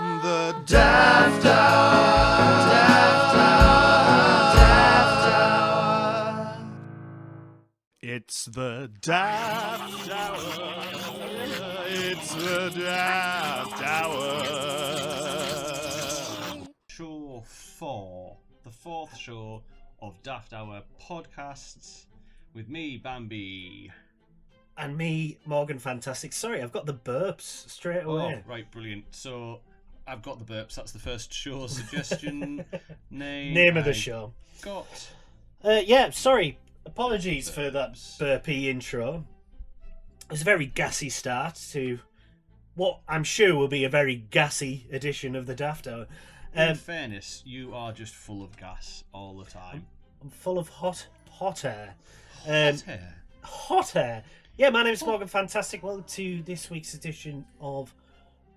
The Daft Hour, Daft Hour, Daft Hour. It's the Daft Hour. It's the Daft Hour. Show 4, the fourth show of Daft Hour podcasts with me, Bambi. And me, Morgan Fantastic. Sorry, I've got the burps straight away. Oh, right, brilliant. So I've got the burps. That's the first show suggestion. Name of the show. Got. Sorry. Apologies for that burpy intro. It was a very gassy start to what I'm sure will be a very gassy edition of the Daft Hour. In fairness, you are just full of gas all the time. I'm full of hot air. Hot air? Hot air. Yeah, my name's Morgan Fantastic. Welcome to this week's edition of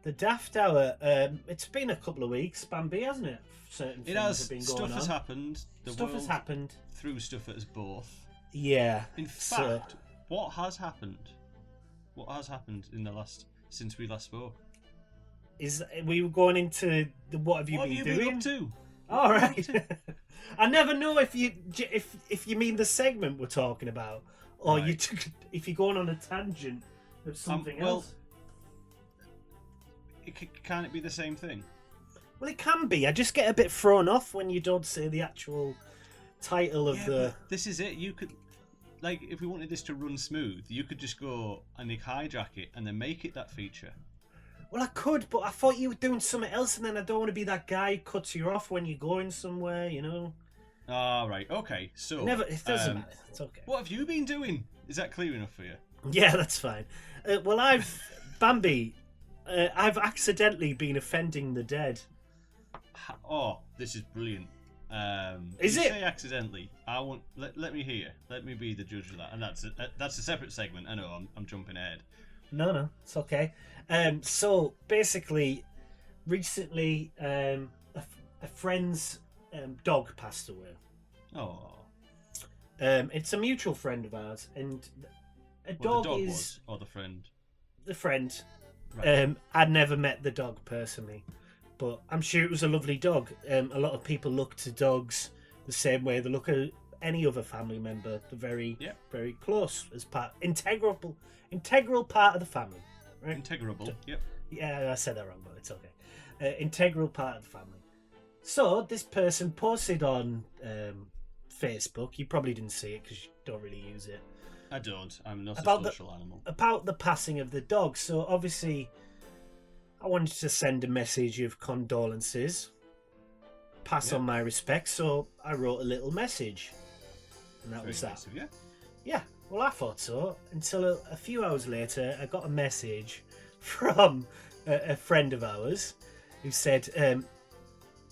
the Daft Hour. It's been a couple of weeks, Bambi, hasn't it? Certain things have been going on. Stuff has happened. Stuff has happened. Threw stuff at us both. Yeah. In fact, what has happened? What has happened since we last spoke? We were going into what have you been doing? Been up to? All right. I never know if you mean the segment we're talking about, or right. if you're going on a tangent of something else. Can it be the same thing? Well, it can be. I just get a bit thrown off when you don't say the actual title of the. But this is it. You could, if we wanted this to run smooth, you could just go and hijack it and then make it that feature. Well, I could, but I thought you were doing something else, and then I don't want to be that guy who cuts you off when you're going somewhere, you know. Ah, right. Okay. So It doesn't matter. It's okay. What have you been doing? Is that clear enough for you? Yeah, that's fine. Bambi, I've accidentally been offending the dead. Oh, this is brilliant. Is it? Say accidentally? I want. Let me hear. Let me be the judge of that. And that's a separate segment. I know. I'm jumping ahead. No, it's okay. So basically, recently, a friend's dog passed away. Oh. It's a mutual friend of ours, and the dog was, or the friend. The friend. Right. I'd never met the dog personally, but I'm sure it was a lovely dog. A lot of people look to dogs the same way they look at any other family member. They're very, very close as integral part of the family. Right? Integrable. Yep. Yeah, I said that wrong, but it's okay. Integral part of the family. So this person posted on Facebook. You probably didn't see it because you don't really use it. I don't. I'm not a social animal. About the passing of the dog. So obviously, I wanted to send a message of condolences, pass on my respects. So I wrote a little message, and that was that. Nice of you. Yeah. Well, I thought so until a few hours later, I got a message from a friend of ours who said,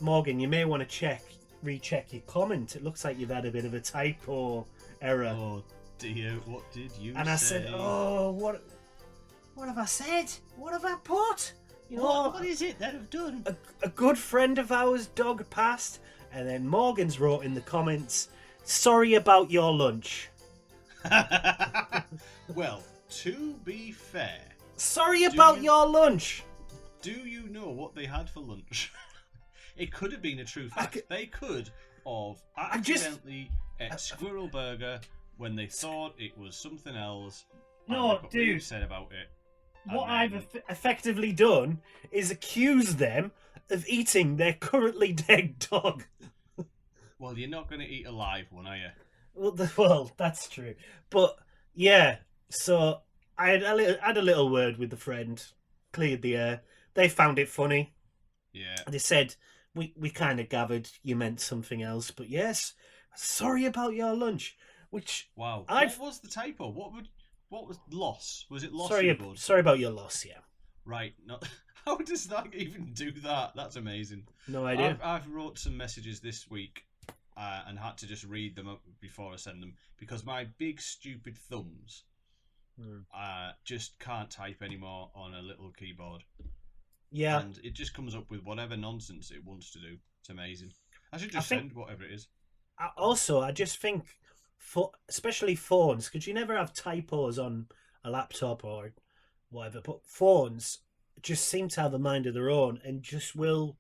"Morgan, you may want to recheck your comment. It looks like you've had a bit of a typo error." Oh dear, what did you say? And I said, "Oh, what have I said? What have I put? You know, what is it that I've done?" A good friend of ours' dog passed, and then Morgan's wrote in the comments, "Sorry about your lunch." Well, to be fair, sorry about your lunch. Do you know what they had for lunch? It could have been a true fact. They could have accidentally ate squirrel burger when they thought it was something else. No, dude. You said about it. What I've effectively done is accuse them of eating their currently dead dog. Well, you're not going to eat a live one, are you? Well, that's true. But yeah, so I had a little word with the friend, cleared the air. They found it funny. Yeah. They said we kind of gathered you meant something else, but yes, sorry about your lunch. Which what was the typo? What was loss? Was it loss? Sorry about your loss. Yeah. Right. No. How does that even do that? That's amazing. No idea. I've wrote some messages this week. And had to just read them up before I send them because my big stupid thumbs just can't type anymore on a little keyboard. Yeah. And it just comes up with whatever nonsense it wants to do. It's amazing. I should just send whatever it is. I just think, especially phones, because you never have typos on a laptop or whatever, but phones, just seem to have a mind of their own and just will,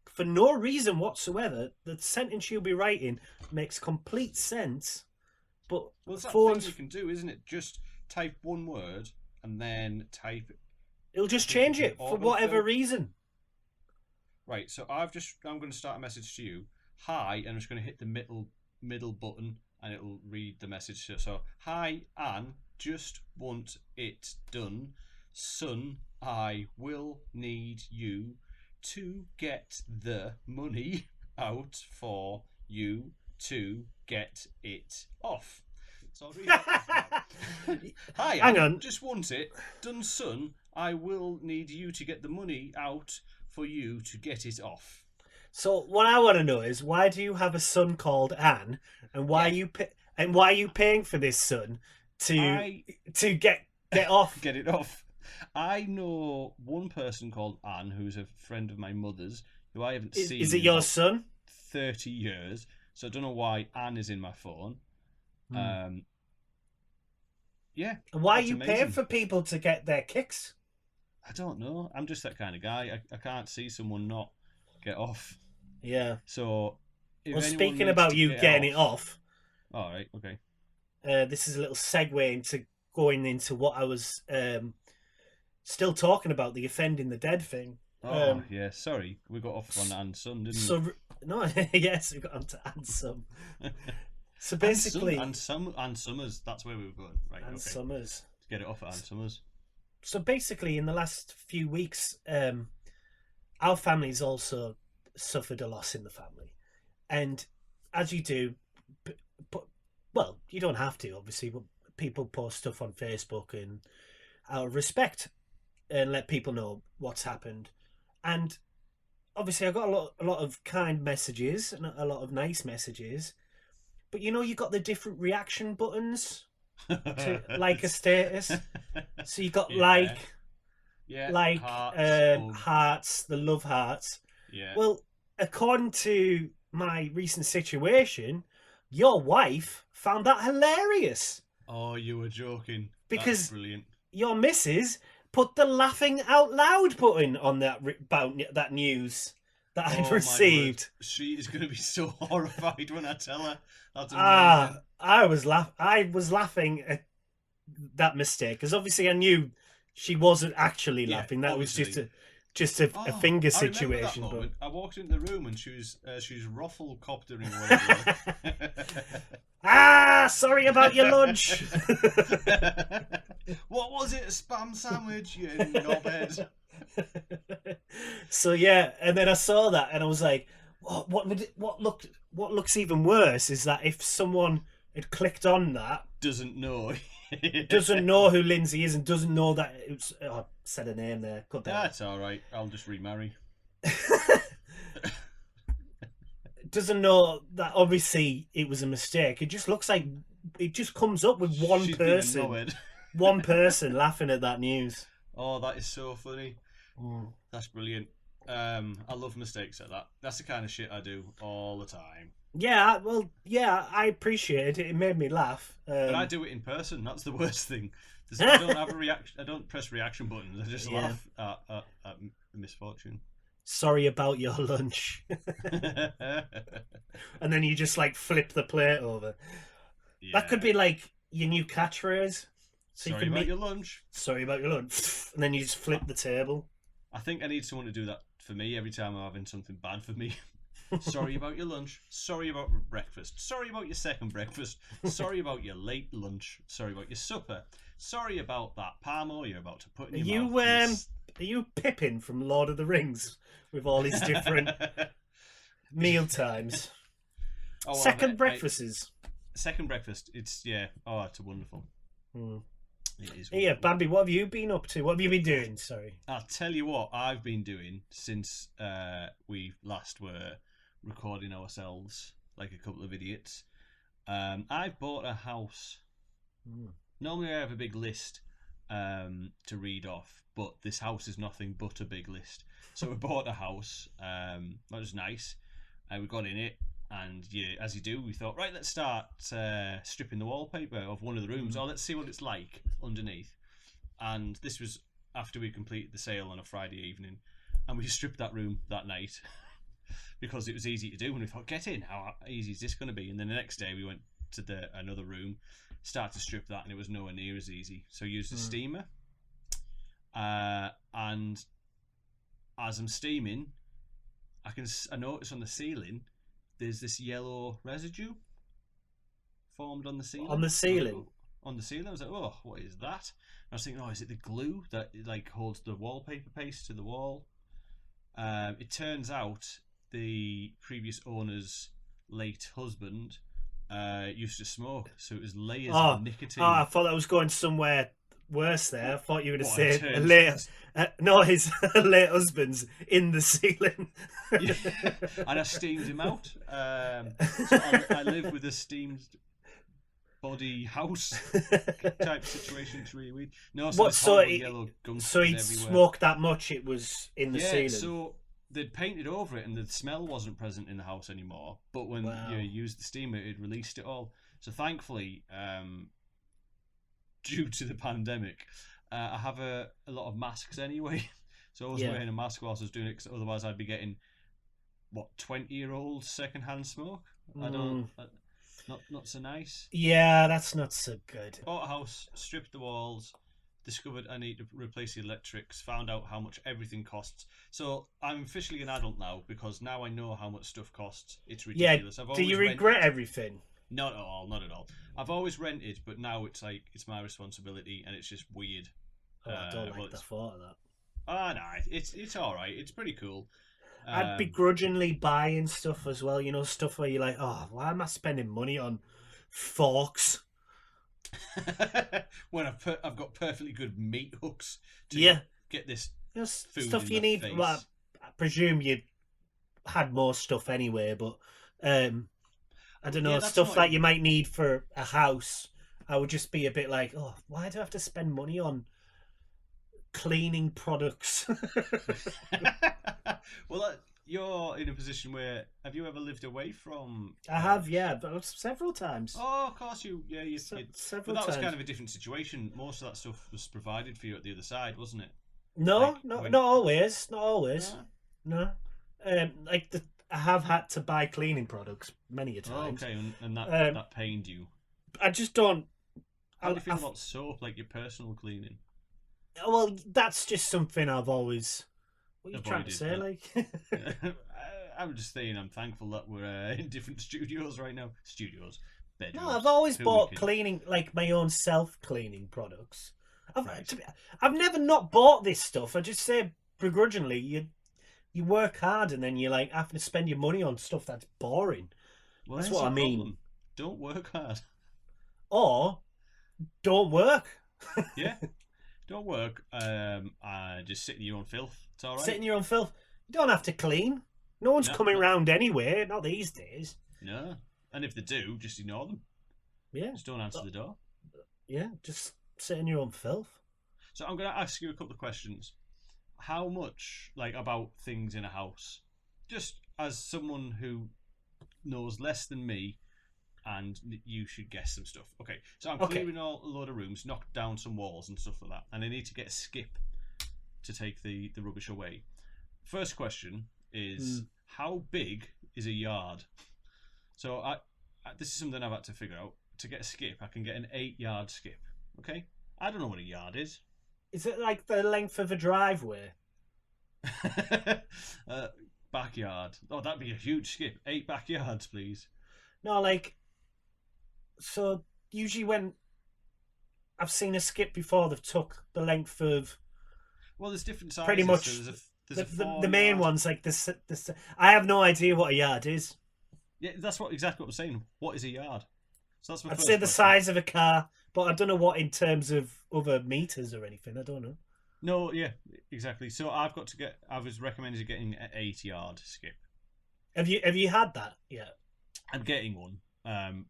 for no reason whatsoever, the sentence you'll be writing makes complete sense. But Well, it's that phones, thing you can do, isn't it? Just type one word and then type. it'll just I think change you it can for whatever autofill. reason. Right, so I'm going to start a message to you. Hi, and I'm just going to hit the middle button, and it'll read the message. So hi, Anne, just want it done. Son, I will need you to get the money out for you to get it off. So I'll read that off now. Hi, Hang Anne, on. just want it done, son. I will need you to get the money out for you to get it off. So what I want to know is, why do you have a son called Anne, and why Yeah. are you paying for this son to get off? Get it off. I know one person called Anne who's a friend of my mother's who I haven't seen Is it in your about son? 30 years. So I don't know why Anne is in my phone. Yeah. And why are that's you amazing. paying for people to get their kicks? I don't know. I'm just that kind of guy. I can't see someone not get off. Yeah. So if Well, anyone speaking needs about to you get getting it off, all right, okay. this is a little segue into going into what I was still talking about, the offending the dead thing. Oh yeah, sorry, we got off on Anne's son, didn't we? So no, yes, we got onto Ansem. So basically, Anne Summers. That's where we were going, right? Anne Okay. Summers. Let's get it off at Anne Summers. So basically, in the last few weeks, our family's also suffered a loss in the family, and as you do, well, you don't have to, obviously, but people post stuff on Facebook and out of respect and let people know what's happened. And obviously, I got a lot of kind messages and a lot of nice messages, but you got the different reaction buttons to like a status. So you got Yeah. hearts, the love hearts. Yeah. Well, according to my recent situation, your wife found that hilarious. Oh, you were joking. Because That's brilliant. Your missus put the laughing out loud button on about that news that I'd received. She is going to be so horrified when I tell her. That's amazing. I was laughing at that mistake, because obviously I knew she wasn't actually laughing. That obviously. was just a finger situation. I remember that moment. I walked into the room and she was ruffle coptering away. Sorry about your lunch. What was it? A spam sandwich? You knobhead. So yeah, and then I saw that and I was like, what looks even worse is that if someone had clicked on that, doesn't know who Lindsay is, and doesn't know that it was, I said her name there. Cut that. That's all right. I'll just remarry. Doesn't know that obviously it was a mistake. It just looks like it just comes up with one person laughing at that news. Oh, that is so funny. Mm. That's brilliant. I love mistakes like that. That's the kind of shit I do all the time. Yeah, well, yeah, I appreciate it. It made me laugh. But I do it in person. That's the worst thing. I don't have a reaction. I don't press reaction buttons. I just laugh at misfortune. Sorry about your lunch. And then you just flip the plate over. Yeah. That could be your new catchphrase. So sorry about your lunch. Sorry about your lunch. And then you just flip the table. I think I need someone to do that for me every time I'm having something bad for me. Sorry about your lunch. Sorry about breakfast. Sorry about your second breakfast. Sorry about your late lunch. Sorry about your supper. Sorry about that Parmo you're about to put in your mouth. Are you Pippin from Lord of the Rings with all his different meal times? Second breakfasts. Second breakfast. It's it's wonderful. It is wonderful. Yeah, Bambi, what have you been up to? What have you been doing? Sorry. I'll tell you what I've been doing since we last were recording ourselves like a couple of idiots. I've bought a house. Normally I have a big list to read off, but this house is nothing but a big list. So we bought a house. That was nice. We got in it, and as you do, we thought, right, let's start stripping the wallpaper of one of the rooms. Let's see what it's like underneath. And this was after we completed the sale on a Friday evening, and we stripped that room that night because it was easy to do. And we thought, get in, how easy is this going to be? And then the next day we went to another room, started to strip that, and it was nowhere near as easy. So I used a steamer, and as I'm steaming, I notice on the ceiling there's this yellow residue formed on the ceiling. On the ceiling? On the ceiling. I was like, oh, what is that? I was thinking, oh, is it the glue that like holds the wallpaper paste to the wall? It turns out the previous owner's late husband used to smoke, so it was layers of nicotine. Oh, I thought that was going somewhere worse there. I thought you would have said his late husband's in the ceiling. Yeah. And I steamed him out. So I live with a steamed body house type situation. It's really weird. No, so yellow gunk so he'd everywhere. smoked that much it was in the ceiling. So they'd painted over it and the smell wasn't present in the house anymore. But when you used the steamer, it released it all. So thankfully, due to the pandemic, I have a lot of masks anyway. So I was wearing a mask whilst I was doing it, because otherwise I'd be getting 20-year-old secondhand smoke. I don't. Not so nice. Yeah, that's not so good. Bought a house, stripped the walls, discovered I need to replace the electrics, found out how much everything costs. So I'm officially an adult now, because now I know how much stuff costs. It's ridiculous. Yeah. Do you regret everything? Not at all. Not at all. I've always rented, but now it's like it's my responsibility, and it's just weird. Oh, I don't like the thought of that. No, it's all right. It's pretty cool. I'd begrudgingly buying stuff as well. You know, stuff where you're like, oh, why am I spending money on forks? When I've got perfectly good meat hooks to get this food stuff in you need. face. Well, I presume you had more stuff anyway, but I don't know, stuff like you might need for a house. I would just be a bit like, oh, why do I have to spend money on cleaning products? Well, you're in a position where, have you ever lived away from? I have, yeah, but several times. Oh, of course you several but that was times. kind of a different situation. Most of that stuff was provided for you at the other side, wasn't it? No, not always. Not always. No. I have had to buy cleaning products many a times. Oh, okay, and that pained you. I just don't. How do you feel about soap, like your personal cleaning? Well, that's just something I've always. What are you trying to say, I'm just saying, I'm thankful that we're in different studios right now. Bedrooms. No, I've always bought cleaning, like my own self-cleaning products. I've never not bought this stuff. I just say begrudgingly, you work hard and then you like have to spend your money on stuff that's boring. Well, that's what I mean. Problem. Don't work hard. Or don't work. Yeah. Don't work. Just sit in your own filth. It's all right. Sit in your own filth. You don't have to clean. No one's coming round anyway. Not these days. No. And if they do, just ignore them. Yeah. Just don't answer the door. Yeah. Just sit in your own filth. So I'm going to ask you a couple of questions. How much, like, about things in a house, just as someone who knows less than me, and you should guess some stuff. Okay, so I'm clearing a load of rooms, knocked down some walls and stuff like that, and I need to get a skip to take the rubbish away. First question is, how big is a yard? So this is something I've had to figure out. To get a skip, I can get an 8-yard skip. Okay, I don't know what a yard is. Is it like the length of a driveway? Backyard. Oh, that'd be a huge skip. 8 backyards, please. No, like. So usually when I've seen a skip before, they've took the length of. Well, there's different sizes. Pretty much. So there's the main ones, like this. I have no idea what a yard is. Yeah, that's exactly what I'm saying. What is a yard? So that's my I'd first say the question. size of a car, but I don't know what in terms of other meters or anything. I don't know. No, yeah, exactly. So I was recommended getting an 8-yard skip. Have you had that yet? I'm getting one,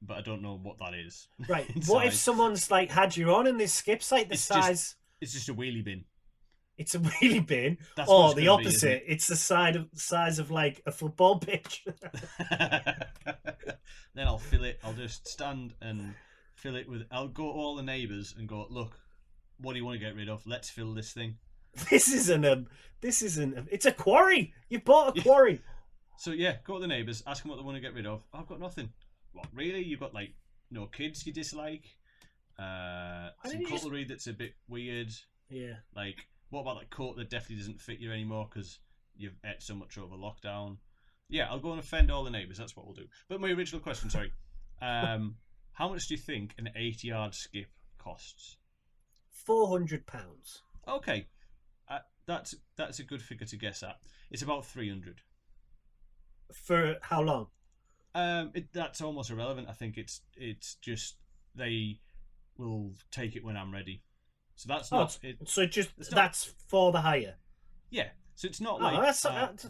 but I don't know what that is. Right. What if someone's like had you on and this skip's like the size? It's just a wheelie bin. It's a wheelie bin, That's or the opposite. It's the size of like a football pitch. Then I'll fill it. I'll just stand and fill it with. I'll go to all the neighbours and go, look, what do you want to get rid of? Let's fill this thing. This isn't a. This isn't. It's a quarry. You bought a quarry. So yeah, go to the neighbours, ask them what they want to get rid of. I've got nothing. What really? You've got like no kids you dislike. Some cutlery that's a bit weird. Yeah. Like what about that coat that definitely doesn't fit you anymore because you've ate so much over lockdown? Yeah, I'll go and offend all the neighbours. That's what we'll do. But my original question, sorry, how much do you think an 8-yard skip costs? £400. Okay, that's a good figure to guess at. It's about 300. For how long? That's almost irrelevant. I think it's just they will take it when I'm ready. So that's not it. So that's for the hire. Yeah. So it's not that's not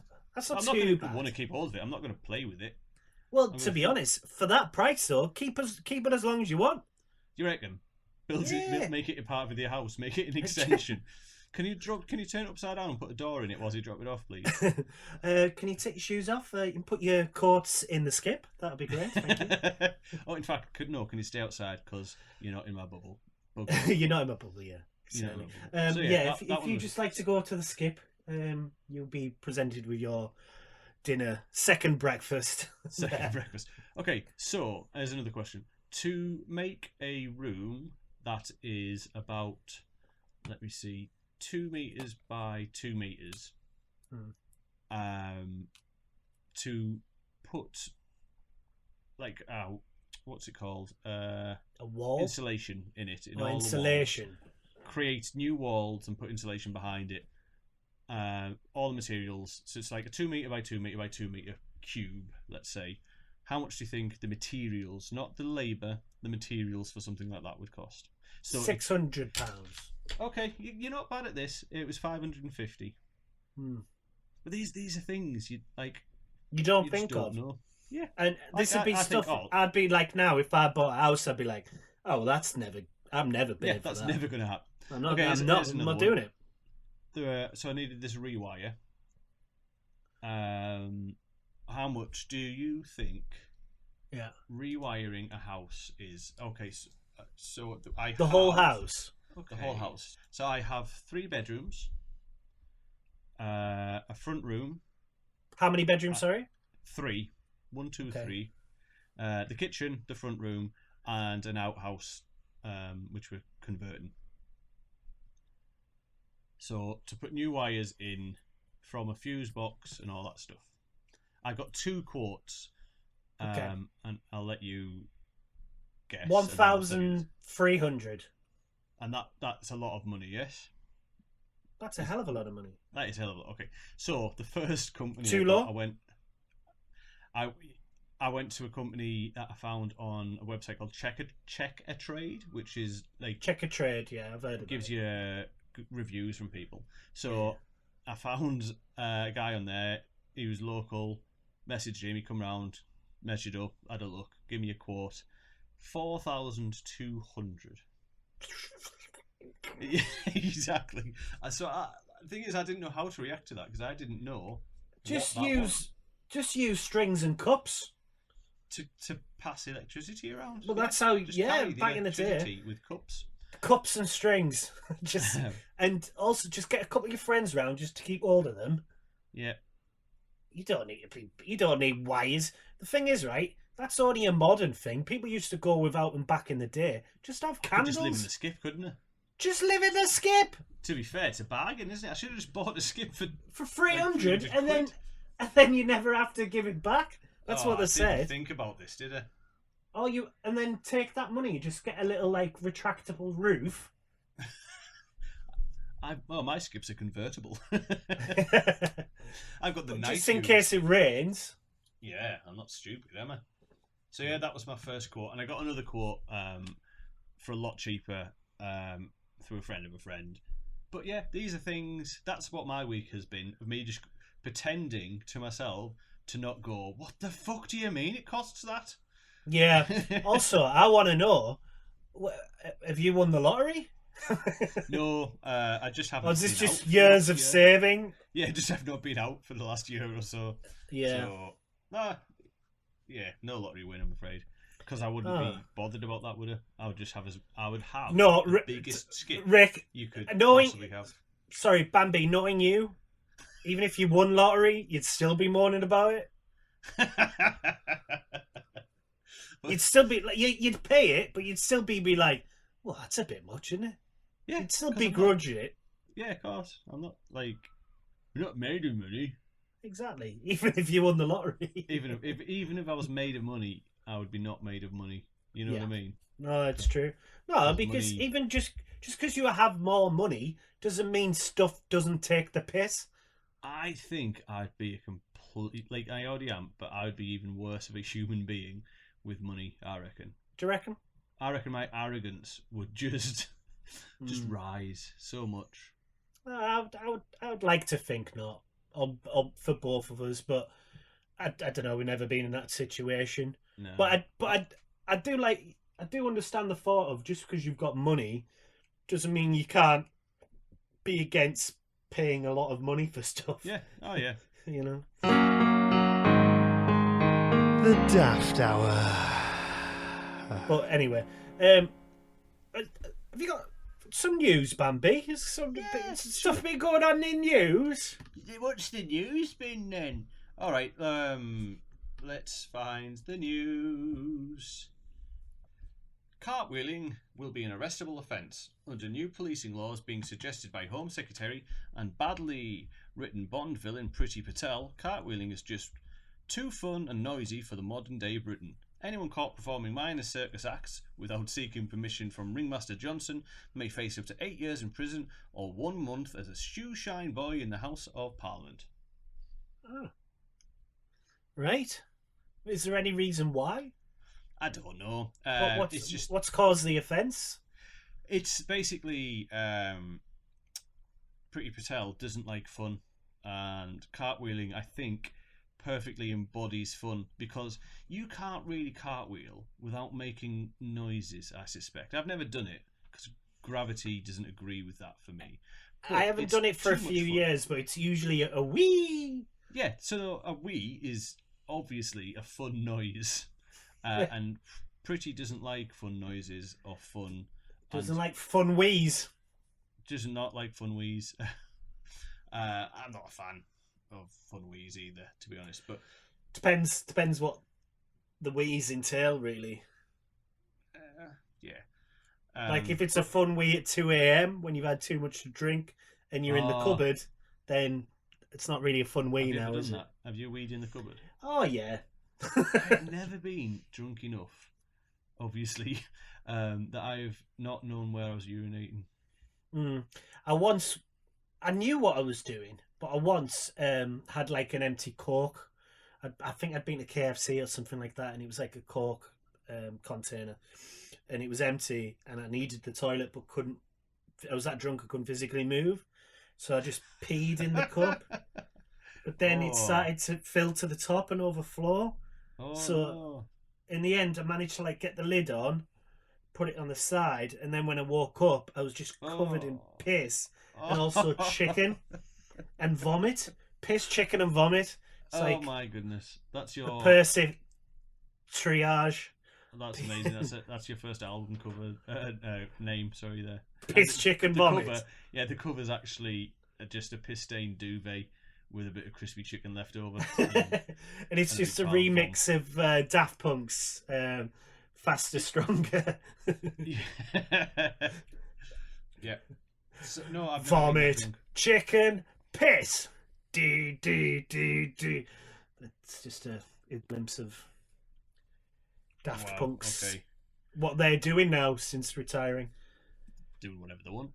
I'm too not going to bad. want to keep hold of it. I'm not going to play with it. Well, to be honest, for that price though, keep it as long as you want. Do you reckon? Build it, make it a part of your house, make it an extension. Can you turn it upside down and put a door in it while you drop it off, please? Can you take your shoes off? You can put your coats in the skip. That'd be great. Thank you. Oh, in fact, can you stay outside because you're not in my bubble? You're not in my bubble, yeah. So, if you just like to go to the skip, you'll be presented with your dinner, second breakfast. Second breakfast. Okay, so there's another question. To make a room that is about, let me see, 2 meters by 2 meters, to put like what's it called? A wall, insulation in it. In all insulation. The walls, create new walls and put insulation behind it. All the materials. So it's like a 2 meter by 2 meter by 2 meter cube. Let's say. How much do you think the materials, not the labour, the materials for something like that would cost? So £600. Okay, you're not bad at this. It was 550. But these are things you like. You don't think of. Know. Yeah, and this would be stuff. I'd be like, now if I bought a house, I'd be like, oh, that's never. I'm never paying for that. That's never going to happen. I'm not. Okay, I'm not doing it. So I needed this rewire. How much do you think? Yeah. Rewiring a house is okay. So I the whole house. Okay. The whole house. So I have 3 bedrooms, a front room. How many bedrooms? Sorry. 3. 1, 2, 3. The kitchen, the front room, and an outhouse, which we're converting. So to put new wires in from a fuse box and all that stuff, I got 2 quotes. And I'll let you guess. 1,300. And that's a lot of money, yes? That's a hell of a lot of money. That is a hell of a lot. Okay. So the first company Too low? I went to a company that I found on a website called Check a Trade, which is like Check a Trade, yeah, I've heard of it. Gives you reviews from people. So I found a guy on there, he was local, messaged him, he come round, measured up, had a look, give me a quote. 4,200. Yeah, exactly. So the thing is, I didn't know how to react to that because I didn't know. Just use strings and cups to pass electricity around. Well, that's how. Back in the day, with cups and strings. And also just get a couple of your friends round just to keep hold of them. Yeah. You don't need wires. The thing is, right? That's only a modern thing. People used to go without them back in the day. Just have candles. Just live in the skip, couldn't they? Just live in the skip. To be fair, it's a bargain, isn't it? I should have just bought a skip for 300, like and then you never have to give it back. That's what they said. I didn't think about this, did I? And then take that money, just get a little like retractable roof. My skips are convertible. I've got the night just in case it rains. Yeah, I'm not stupid, am I? So yeah, that was my first quote, and I got another quote for a lot cheaper through a friend of a friend. But yeah, these are things. That's what my week has been, of me just pretending to myself to not go, what the fuck do you mean it costs that? Yeah. Also, I want to know, have you won the lottery? No, I just haven't. Or is this just years of saving? Yeah, just have not been out for the last year or so. Yeah. So, no lottery win, I'm afraid, because I wouldn't be bothered about that, would I? I would just have the biggest skip Rick, you could possibly have. sorry, Bambi, knowing you, even if you won lottery, you'd still be moaning about it. You'd still be like, you'd pay it, but you'd still be like, well, that's a bit much, isn't it? Yeah, you'd still 'cause I'm begrudge it. Yeah, of course. I'm not like we're not made of money. Exactly. Even if you won the lottery. Even if I was made of money, I would be not made of money. You know what I mean? No, that's true. No, because money... even just because you have more money doesn't mean stuff doesn't take the piss. I think I'd be a complete like I already am, but I would be even worse of a human being with money. I reckon. Do you reckon? I reckon my arrogance would just rise so much. I would like to think not. For both of us, but I don't know. We've never been in that situation. No. But I do understand the thought of just because you've got money doesn't mean you can't be against paying a lot of money for stuff. Yeah. Oh yeah. You know. The Daft Hour. But anyway, have you got some news, Bambi? Has some stuff been going on in news? What's the news been then? All right, let's find the news. Cartwheeling will be an arrestable offence under new policing laws being suggested by Home Secretary and badly written Bond villain Priti Patel. Cartwheeling is just too fun and noisy for the modern day Britain. Anyone caught performing minor circus acts without seeking permission from Ringmaster Johnson may face up to 8 years in prison or 1 month as a shoeshine boy in the House of Parliament. Oh. Right. Is there any reason why? I don't know. What's caused the offence? It's basically Priti Patel doesn't like fun, and cartwheeling, I think, perfectly embodies fun because you can't really cartwheel without making noises. I suspect I've never done it because gravity doesn't agree with that for me. But I haven't done it for a few years, but it's usually a wee. Yeah, so a wee is obviously a fun noise, and Priti doesn't like fun noises or fun. Doesn't like fun wheeze. Does not like fun wheeze. I'm not a fan of fun wheeze either, to be honest. But depends what the wheeze entail, really. Yeah. Like if it's a fun wee at 2 a.m. when you've had too much to drink and you're in the cupboard, then it's not really a fun wee now, is it? Have you weed in the cupboard? Oh yeah. I've never been drunk enough, obviously, that I've not known where I was urinating. I knew what I was doing, but I once had like an empty Coke. I think I'd been to KFC or something like that, and it was like a Coke container, and it was empty, and I needed the toilet but couldn't. I was that drunk I couldn't physically move, so I just peed in the cup. But then it started to fill to the top and overflow. So in the end, I managed to like get the lid on, put it on the side, and then when I woke up, I was just covered in piss and also chicken and vomit. Piss, chicken, and vomit. It's my goodness, that's your Percy triage. That's amazing. That's your first album cover name. Sorry, there. Piss, chicken, vomit. Cover, yeah, the cover's actually just a piss stained duvet with a bit of crispy chicken left over. And it's just a remix of Daft Punk's Faster, Stronger. Yeah. So, no, I've vomit, chicken, piss. D. It's just a glimpse of Daft Punk's what they're doing now since retiring. Doing whatever they want.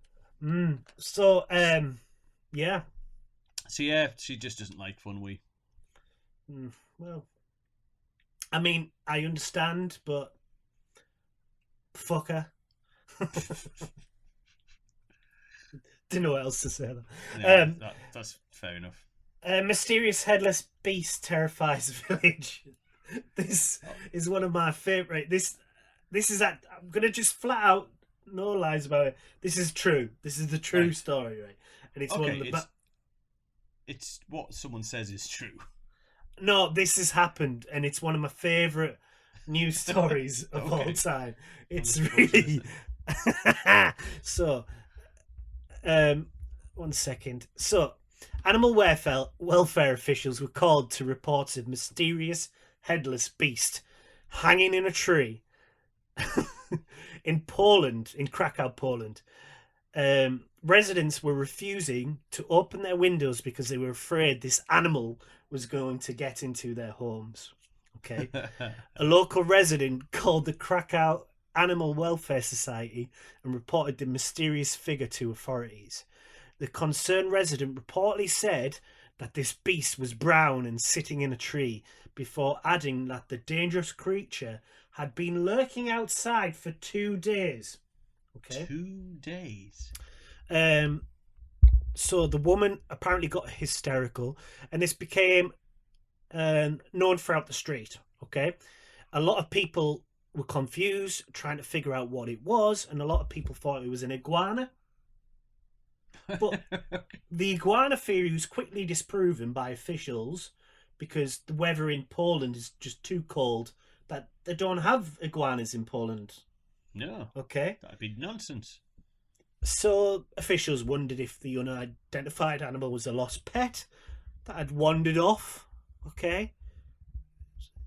So, yeah. So yeah, she just doesn't like fun wee. Well, I mean, I understand, but fuck her. Didn't know what else to say. Yeah, that's fair enough. A mysterious headless beast terrifies village. This is one of my favourite. This is that. I'm gonna just flat out, no lies about it. This is true. This is the true story, right? And it's one of the. It's what someone says is true. No, this has happened, and it's one of my favourite news stories of all time. It's really so. 1 second. So, animal welfare officials were called to reports of mysterious headless beast hanging in a tree in Poland, in Krakow, Poland. Residents were refusing to open their windows because they were afraid this animal was going to get into their homes. Okay. A local resident called the Krakow Animal Welfare Society and reported the mysterious figure to authorities. The concerned resident reportedly said that this beast was brown and sitting in a tree, before adding that the dangerous creature had been lurking outside for 2 days. Okay. 2 days. So the woman apparently got hysterical, and this became known throughout the street. Okay. A lot of people were confused, trying to figure out what it was, and a lot of people thought it was an iguana. But the iguana theory was quickly disproven by officials because the weather in Poland is just too cold that they don't have iguanas in Poland. No. Okay. That'd be nonsense. So officials wondered if the unidentified animal was a lost pet that had wandered off. Okay.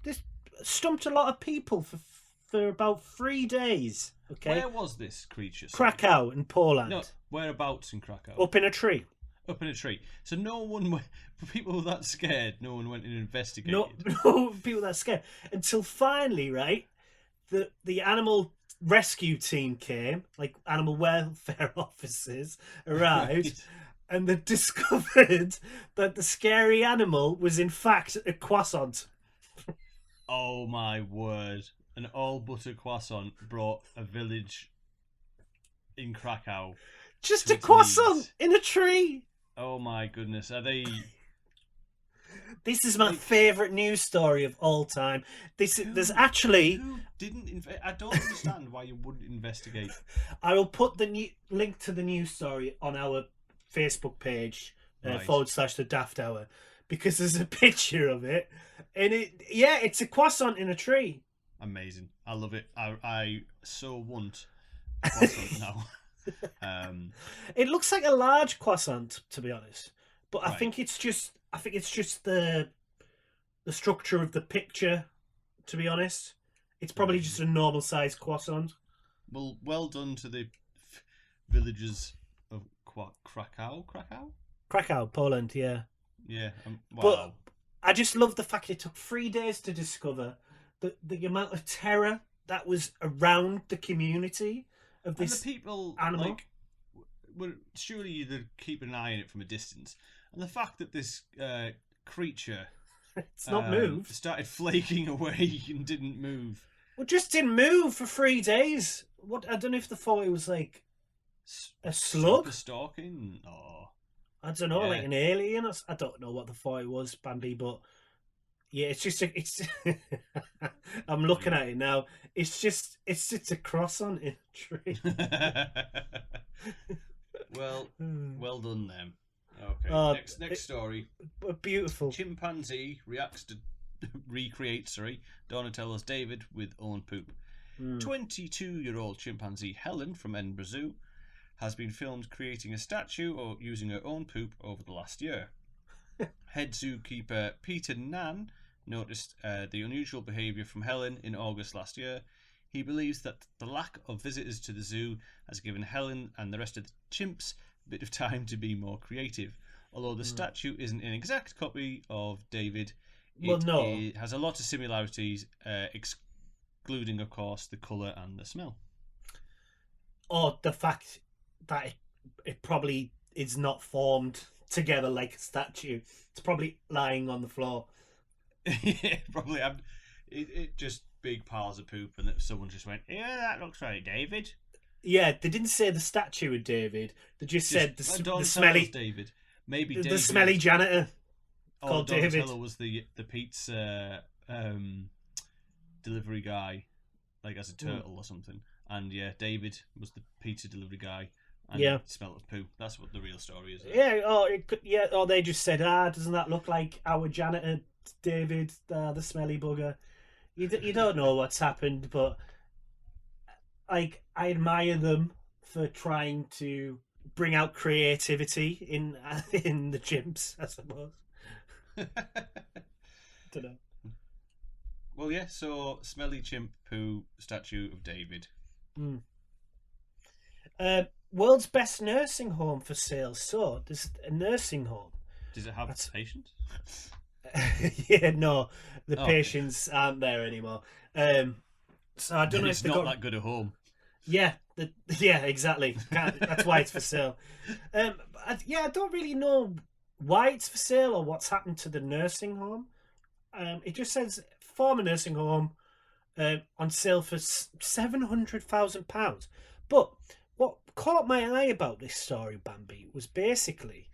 This stumped a lot of people for about 3 days. Okay. Where was this creature? Krakow in Poland. No, whereabouts in Krakow? Up in a tree. Up in a tree. So no one, people were that scared, no one went and investigated. No people that scared. Until finally, right, the animal rescue team came, like animal welfare officers arrived, Right. and they discovered that the scary animal was in fact a croissant. Oh my word. An all butter croissant brought a village in Krakow. Just to a its croissant knees. in a tree. Oh my goodness. Are they... This is my Like- favourite news story of all time. There's actually... Who didn't... I don't understand why you wouldn't investigate. I will put the link to the news story on our Facebook page, Right. / the Daft Hour, because there's a picture of it, and it's a croissant in a tree. Amazing. I love it. I so want a croissant now. It looks like a large croissant, to be honest, but I Right. think it's just the structure of the picture. To be honest, it's probably just a normal sized croissant. Well done to the villagers of Krakow. Krakow, Poland, yeah. Yeah. Wow. But I just love the fact it took 3 days to discover the amount of terror that was around the community of and this the people animal. like, surely you'd keep an eye on it from a distance. And the fact that this creature It's not moved. started flaking away and didn't move. Well, just didn't move for 3 days. What? I don't know if the thought it was like a slug. Super stalking or I don't know, Yeah. like an alien. I don't know what the thought it was, Bambi, but yeah, it's just it's. I'm looking at it now. It's just a croissant in a tree. well done then. Okay. Oh, next story. Beautiful. Chimpanzee recreates Donatello's David with own poop. 22-year-old chimpanzee Helen from Edinburgh Zoo has been filmed creating a statue or using her own poop over the last year. Head zookeeper Peter Nan noticed the unusual behaviour from Helen in August last year. He believes that the lack of visitors to the zoo has given Helen and the rest of the chimps a bit of time to be more creative. Although the statue isn't an exact copy of David, it has a lot of similarities, excluding, of course, the colour and the smell. Or the fact that it probably is not formed together like a statue. It's probably lying on the floor. Yeah, probably. It just big piles of poop, and someone just went, "Yeah, that looks like David." Yeah, they didn't say the statue of David. They just said the smelly David. Maybe the David, smelly janitor called David. Donatello was the pizza delivery guy, like as a turtle or something. And yeah, David was the pizza delivery guy. And Yeah. smell of poo. That's what the real story is. Yeah, or they just said, doesn't that look like our janitor David, the smelly bugger? You don't know what's happened, but like I admire them for trying to bring out creativity in the gyms, I suppose. Don't know. Well, yeah. So, smelly chimp poo statue of David. World's best nursing home for sale. So there's a nursing home. Does it have patients? Yeah, no, the Oh. patients aren't there anymore. So I don't know if It's they not got. that good a home. Yeah, yeah, exactly. That's why it's for sale. I don't really know why it's for sale or what's happened to the nursing home. It just says former nursing home on sale for £700,000. But what caught my eye about this story, Bambi, was basically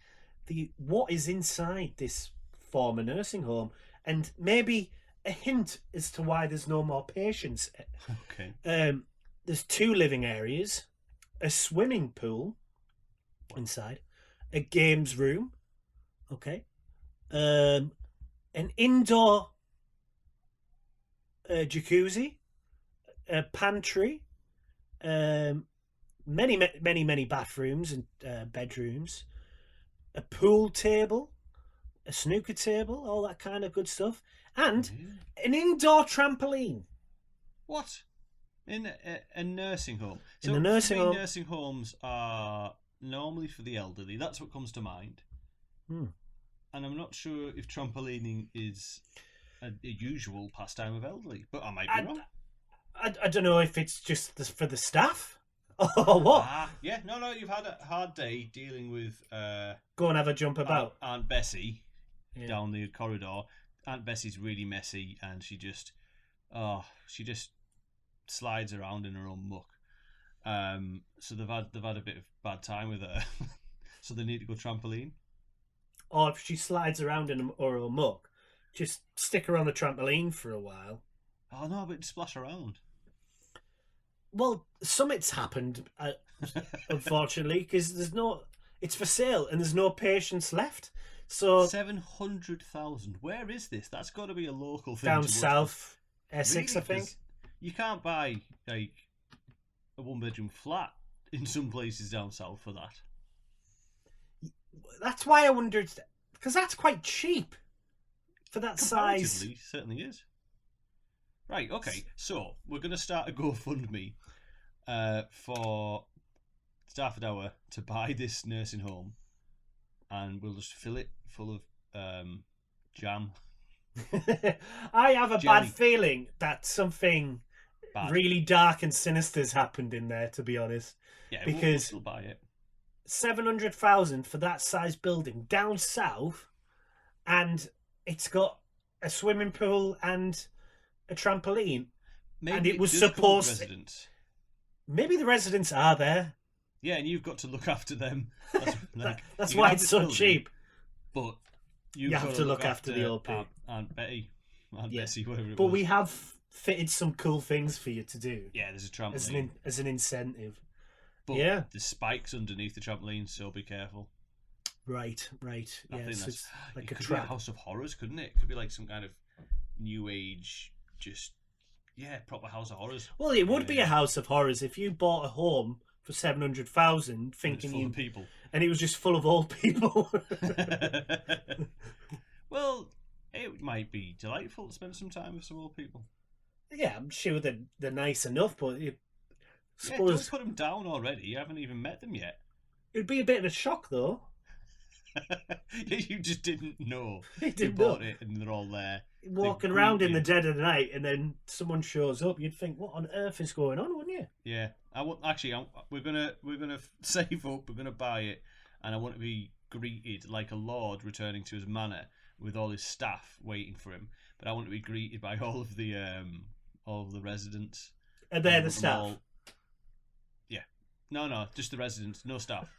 what is inside this former nursing home, and maybe a hint as to why there's no more patients. Okay. There's 2 living areas, a swimming pool inside, a games room, okay, an indoor jacuzzi, a pantry, many bathrooms and bedrooms, a pool table, a snooker table, all that kind of good stuff, and an indoor trampoline. What? In a nursing home? In So a nursing for me, home. nursing homes are normally for the elderly. That's what comes to mind. And I'm not sure if trampolining is a usual pastime of elderly, but I might be wrong. I don't know if it's just for the staff or what. Yeah, no, you've had a hard day dealing with Go and have a jump about. Aunt Bessie down the corridor. Aunt Bessie's really messy, and she just slides around in her own muck. So they've had a bit of bad time with her. So they need to go trampoline. Or if she slides around in her own muck, just stick her on the trampoline for a while. Oh no, but splash around. Well, summit's happened, unfortunately, because it's for sale and there's no patients left. So 700,000. Where is this? That's got to be a local thing. Down south, Essex, really? I think. You can't buy like a 1-bedroom flat in some places down south for that. That's why I wondered, because that's quite cheap for that size. Comparatively, certainly is. Right, okay, so we're going to start a GoFundMe for Daft Hour to buy this nursing home, and we'll just fill it full of jam. I have a Jelly. bad feeling that something really dark and sinister's happened in there, to be honest. Yeah, because we'll still buy it. 700,000 for that size building down south, and it's got a swimming pool and a trampoline. Maybe and it was does come with supposed. residents. Maybe the residents are there. Yeah, and you've got to look after them. That's why it's so cheap. But you have to look after the old people. Aunt Betty, Bessie, whatever it was. But we have fitted some cool things for you to do. Yeah, there's a trampoline. As an incentive. But yeah. There's spikes underneath the trampoline, so be careful. Right. I think So it's like it a could trap. be a House of Horrors, couldn't it? It could be like some kind of new age, proper House of Horrors. Well, it would be a House of Horrors if you bought a home for 700,000, thinking full of people, and it was just full of old people. Well, it might be delightful to spend some time with some old people. Yeah, I'm sure they're nice enough, but don't put them down already. You haven't even met them yet. It'd be a bit of a shock, though. You just didn't know. You bought it and they're all there. Walking around in the dead of the night, and then someone shows up. You'd think, "What on earth is going on?" Wouldn't you? Yeah, we're gonna save up. We're gonna buy it, and I want to be greeted like a lord returning to his manor with all his staff waiting for him. But I want to be greeted by all of the residents. Are they the staff? Yeah, no, just the residents, no staff.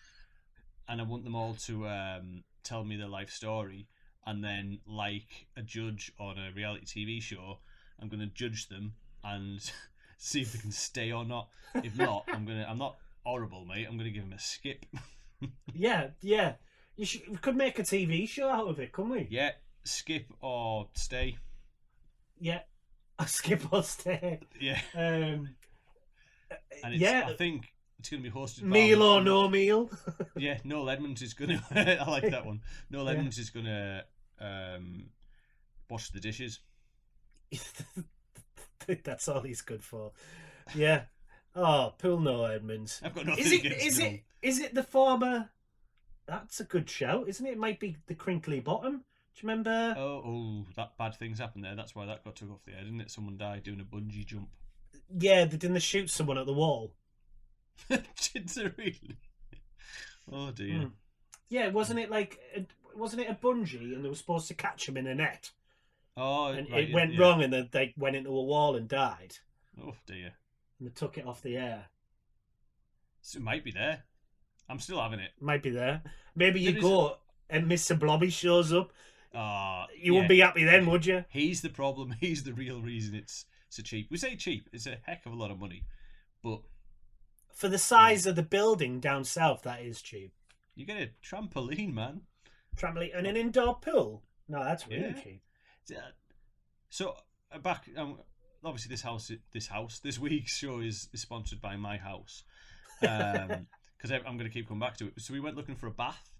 And I want them all to tell me their life story, and then, like a judge on a reality TV show, I'm going to judge them and see if they can stay or not. If not, I'm not horrible, mate. I'm going to give them a skip. Yeah. We could make a TV show out of it, couldn't we? Yeah, skip or stay. Yeah, a skip or stay. Yeah. And I think It's going to be hosted by Meal or no meal. Yeah, Noel Edmonds is going to. I like that one. Noel Yeah. Edmonds is going to wash the dishes. That's all he's good for. Yeah. Oh, poor Noel Edmonds. I've got nothing Is it? against Is Noel. it? Is it the former? That's a good shout, isn't it? It might be the Crinkly Bottom. Do you remember? Oh, that bad things happened there. That's why that got took off the air, didn't it? Someone died doing a bungee jump. Yeah, didn't they shoot someone at the wall? Did they really? Oh dear. Yeah, wasn't it like? Wasn't it a bungee, and they were supposed to catch him in a net, Oh, and right, it went wrong, and then they went into a wall and died, Oh dear. and they took it off the air. So it might be there. I'm still having it. Might be there. Maybe you There is go and Mr. Blobby shows up. You yeah. wouldn't be happy then, would you? He's the problem. He's the real reason it's so cheap. We say cheap. It's a heck of a lot of money, but For the size of the building down south, that is cheap. you get a trampoline, man. Trampoline and an indoor pool. No, that's really Yeah. cheap. So back. Obviously, this week's show is sponsored by My House, because I'm going to keep coming back to it. So we went looking for a bath,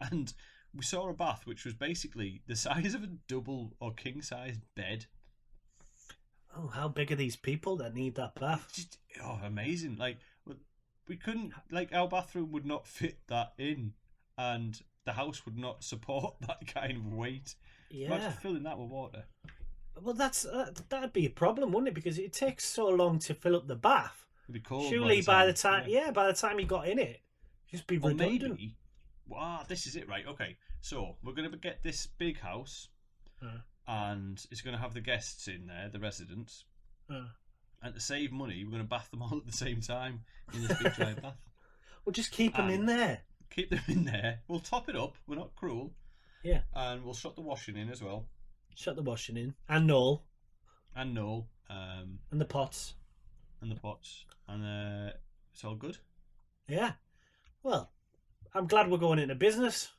and we saw a bath which was basically the size of a double or king size bed. Oh, how big are these people that need that bath? Just, amazing! Like we couldn't, like, our bathroom would not fit that in, and the house would not support that kind of weight. Yeah. Imagine filling that with water. Well, that'd be a problem, wouldn't it? Because it takes so long to fill up the bath. It'd be cold. Surely by the time you got in it, just be Or redundant. maybe, this is it, right? Okay, so we're going to get this big house, and it's going to have the guests in there, the residents, and to save money, we're going to bath them all at the same time in this big giant bath. Well, just keep them in there. Keep them in there. We'll top it up. We're not cruel. Yeah. And we'll shut the washing in as well. Shut the washing in. And Noel. And Noel. And the pots. And the pots. And it's all good. Yeah. Well, I'm glad we're going into business.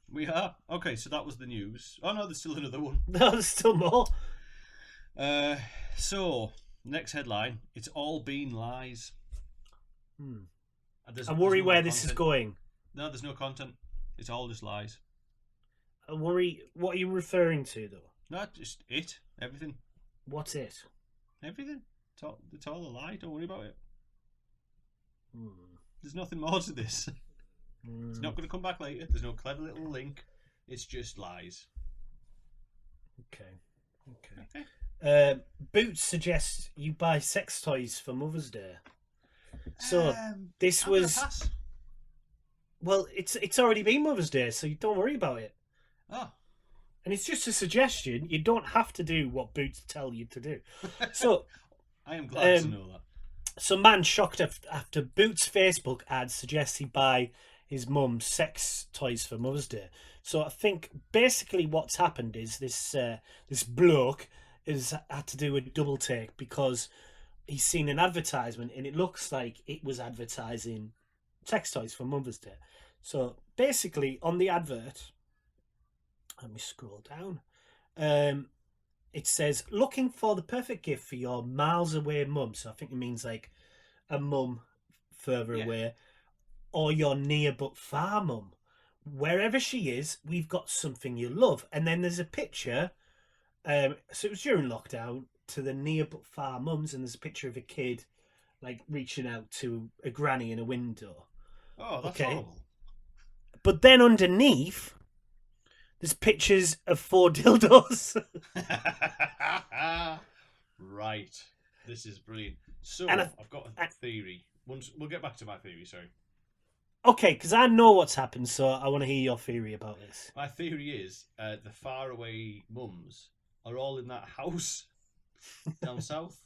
We are. Okay, so that was the news. Oh no, there's still another one. No, there's still more. So, next headline. It's all been lies. I worry where this content. is going. No, there's no content. It's all just lies. I worry. What are you referring to, though? No, just it. Everything. What's it? Everything. It's all a lie. Don't worry about it. There's nothing more to this. It's not going to come back later. There's no clever little link. It's just lies. Okay. Boots suggests you buy sex toys for Mother's Day. So this was. Pass. Well, it's already been Mother's Day, so you don't worry about it. Oh. And it's just a suggestion. You don't have to do what Boots tell you to do. So I am glad to know that. Some man shocked after Boots' Facebook ad suggests he buy his mum sex toys for Mother's Day. So I think basically what's happened is this bloke has had to do a double take because he's seen an advertisement and it looks like it was advertising sex toys for Mother's Day. So basically on the advert, let me scroll down. It says, looking for the perfect gift for your miles away mum. So I think it means like a mum further away, or your near but far mum. Wherever she is, we've got something you love. And then there's a picture. So it was during lockdown to the near but far mums, and there's a picture of a kid like reaching out to a granny in a window. Oh, that's horrible. But then underneath, there's pictures of 4 dildos. Right. This is brilliant. So, And I've got a theory. We'll get back to my theory, sorry. Okay, because I know what's happened, so I want to hear your theory about this. My theory is the faraway mums are all in that house down south.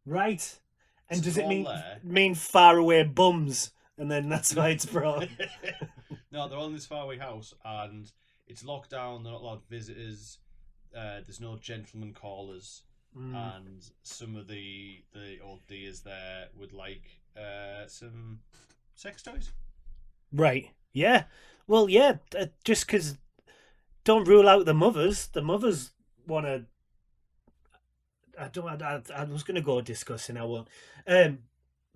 Right. And So does they're it all there. mean far away bums? And then that's why it's brought. No, they're all in this faraway house, and it's locked down. They're not allowed visitors. There's no gentleman callers, and some of the old dears there would like some sex toys. Right. Yeah. Well, yeah. Just because don't rule out the mothers. The mothers want to. I was going to go discussing. I won't.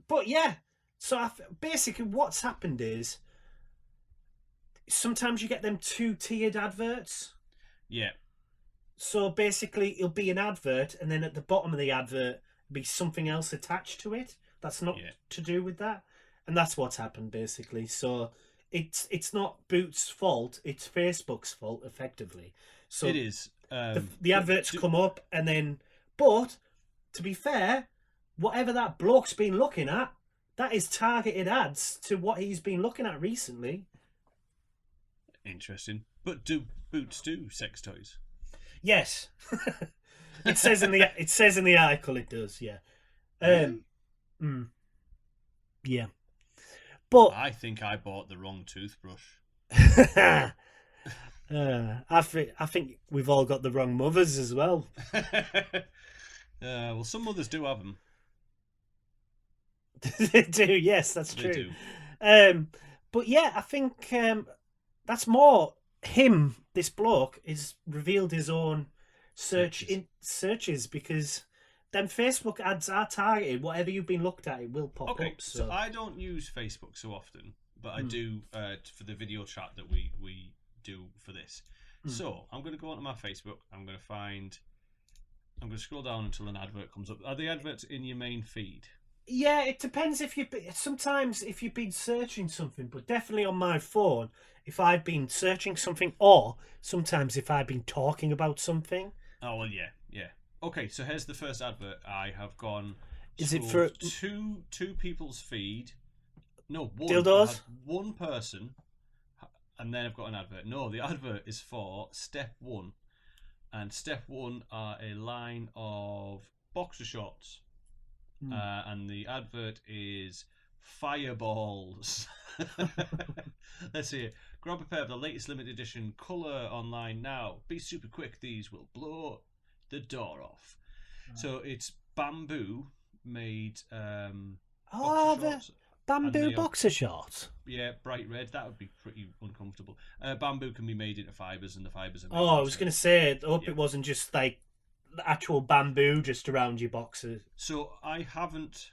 But yeah, so basically what's happened is sometimes you get them 2-tiered adverts. Yeah. So basically it'll be an advert, and then at the bottom of the advert be something else attached to it that's not to do with that, and that's what's happened basically. So it's not Boots' fault, it's Facebook's fault effectively. So it is. The adverts come up, and then, but to be fair, whatever that bloke's been looking at, that is targeted ads to what he's been looking at recently. Interesting. But do Boots do sex toys? Yes. It says in the article it does, yeah. Yeah. But I think I bought the wrong toothbrush. I think we've all got the wrong mothers as well. Well, some mothers do have them. They do, yes, that's true. They do. But yeah, I think that's more him. This bloke has revealed his own searches because them Facebook ads are targeted. Whatever you've been looked at, it will pop up. So I don't use Facebook so often, but I do for the video chat that we do for this. So I'm going to go onto my Facebook. I'm going to scroll down until an advert comes up. Are the adverts in your main feed? Yeah, it depends sometimes if you've been searching something, but definitely on my phone, if I've been searching something, or sometimes if I've been talking about something. Oh, well, yeah. Okay, so here's the first advert. I have gone. Is it for two people's feed? No, one. Dildos? One person, and then I've got an advert. No, the advert is for Step 1, and Step 1 are a line of boxer shorts. And the advert is fireballs. Let's see it. Grab a pair of the latest limited edition colour online now. Be super quick, these will blow the door off. So it's Bamboo made the Bamboo boxer shorts. Yeah, bright red. That would be pretty uncomfortable. Bamboo can be made into fibres, and the fibres are made I was going to say, I hope it wasn't just like the actual bamboo just around your boxers. So I haven't.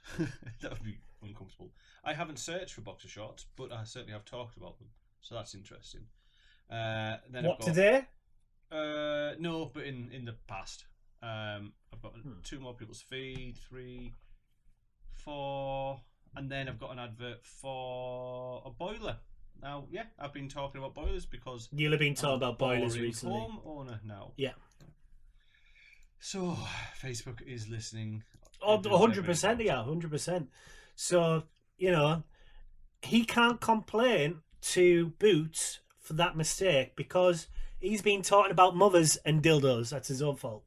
That would be uncomfortable. I haven't searched for boxer shorts, but I certainly have talked about them. So that's interesting. Then what, today? No, but in the past. I've got 2 more people's feed, 3, 4, and then I've got an advert for a boiler. Now, yeah, I've been talking about boilers because you'll have been talking about boilers recently. Homeowner now. Yeah. So Facebook is listening. 100%, yeah, 100%. So he can't complain to Boots for that mistake because he's been talking about mothers and dildos. That's his own fault.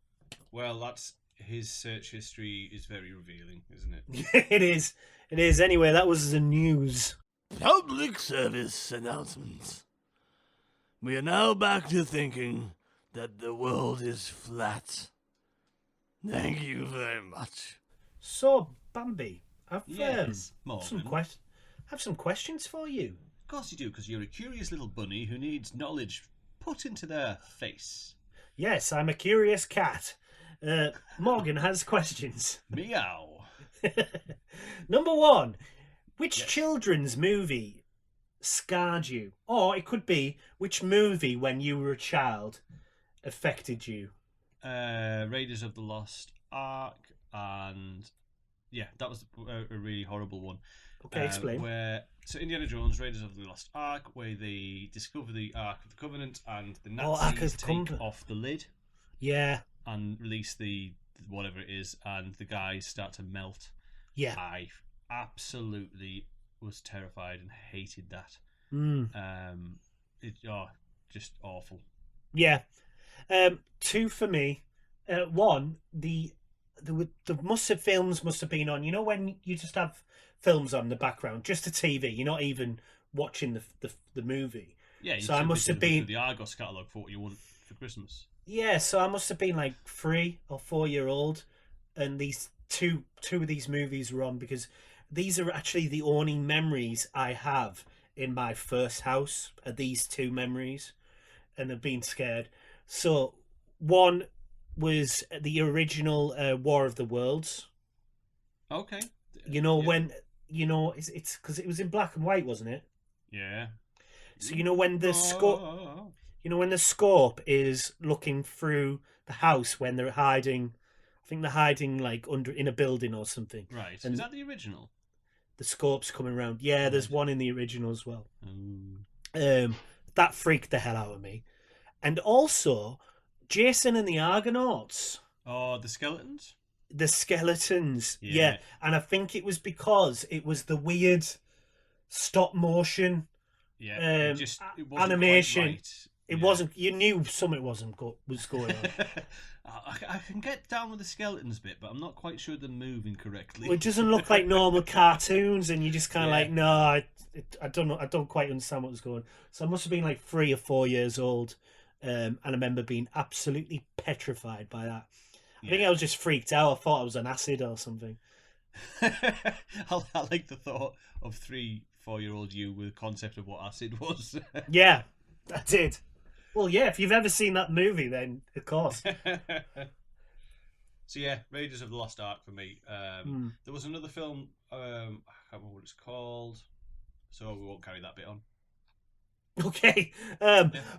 Well, that's his search history is very revealing, isn't it? It is. It is. Anyway, that was the news. Public service announcements. We are now back to thinking that the world is flat. Thank you very much. So, Bambi, I've some questions for you. Of course you do, because you're a curious little bunny who needs knowledge put into their face. Yes, I'm a curious cat. Morgan has questions. Meow. Number 1, which children's movie scarred you? Or it could be, which movie when you were a child affected you? Raiders of the Lost Ark, and that was a really horrible one. Okay, explain. So Indiana Jones, Raiders of the Lost Ark, where they discover the Ark of the Covenant, and the Nazis take off the lid. Yeah. And release the whatever it is, and the guys start to melt. Yeah. I absolutely was terrified and hated that. Just awful. Yeah. 2 for me. 1, the films must have been on. You know when you just have films on in the background, just a TV. You're not even watching the movie. Yeah. So I must have been the Argos catalogue for what you want for Christmas. Yeah. So I must have been like 3 or 4 year old, and these two of these movies were on because these are actually the only memories I have in my first house. Are these 2 memories, and I've been scared. So 1 was the original War of the Worlds. Okay. When you know, it's because it was in black and white, wasn't it? Yeah. So you know when the scope, Oh. you know when the scope is looking through the house when they're hiding. I think they're hiding like under in a building or something. Right. And Is that the original? the scope's coming around. Yeah, Right. there's one in the original as well. Oh. That freaked the hell out of me. And also, Jason and the Argonauts. Oh, the skeletons? The skeletons. Yeah. Yeah. And I think it was because it was the weird stop motion Yeah. It wasn't animation. quite right. It Yeah. wasn't. You knew something was going on. I can get down with the skeletons bit, but I'm not quite sure they're moving correctly. Well, it doesn't look like normal cartoons, and you just kind of Yeah. like, no, I don't know. I don't quite understand what was going on. So I must have been like 3 or 4 years old, and I remember being absolutely petrified by that. I think I was just freaked out. I thought I was on acid or something. I like the thought of 3, 4-year-old you with a concept of what acid was. Yeah, I did. Well, yeah, if you've ever seen that movie, then of course. So yeah, Raiders of the Lost Ark for me. There was another film, I can't remember what it's called, so we won't carry that bit on. Okay.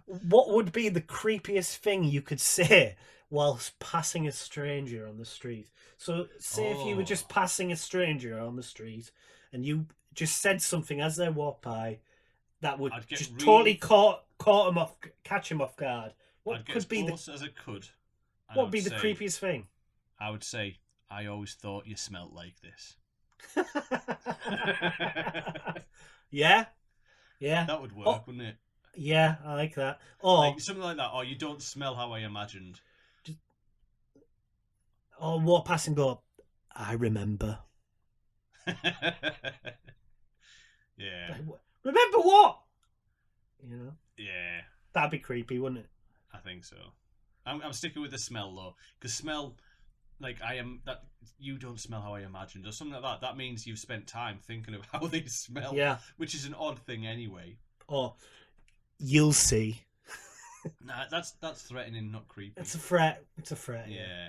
What would be the creepiest thing you could say whilst passing a stranger on the street? So, say if you were just passing a stranger on the street and you just said something as they walk by that would just totally catch him off guard. What could be close as it could? What would be the creepiest thing? I would say, I always thought you smelled like this. Yeah. Yeah. That would work, wouldn't it? Yeah, I like that. Or like, something like that. Or you don't smell how I imagined. Or walk past and go, I remember. Yeah. Like, remember what? You know? Yeah. That'd be creepy, wouldn't it? I think so. I'm sticking with the smell though, because smell, like you don't smell how I imagined, or something like that. That means you've spent time thinking of how they smell. Yeah. Which is an odd thing anyway. Or you'll see. Nah, that's threatening, not creepy. It's a threat. It's a threat. Yeah.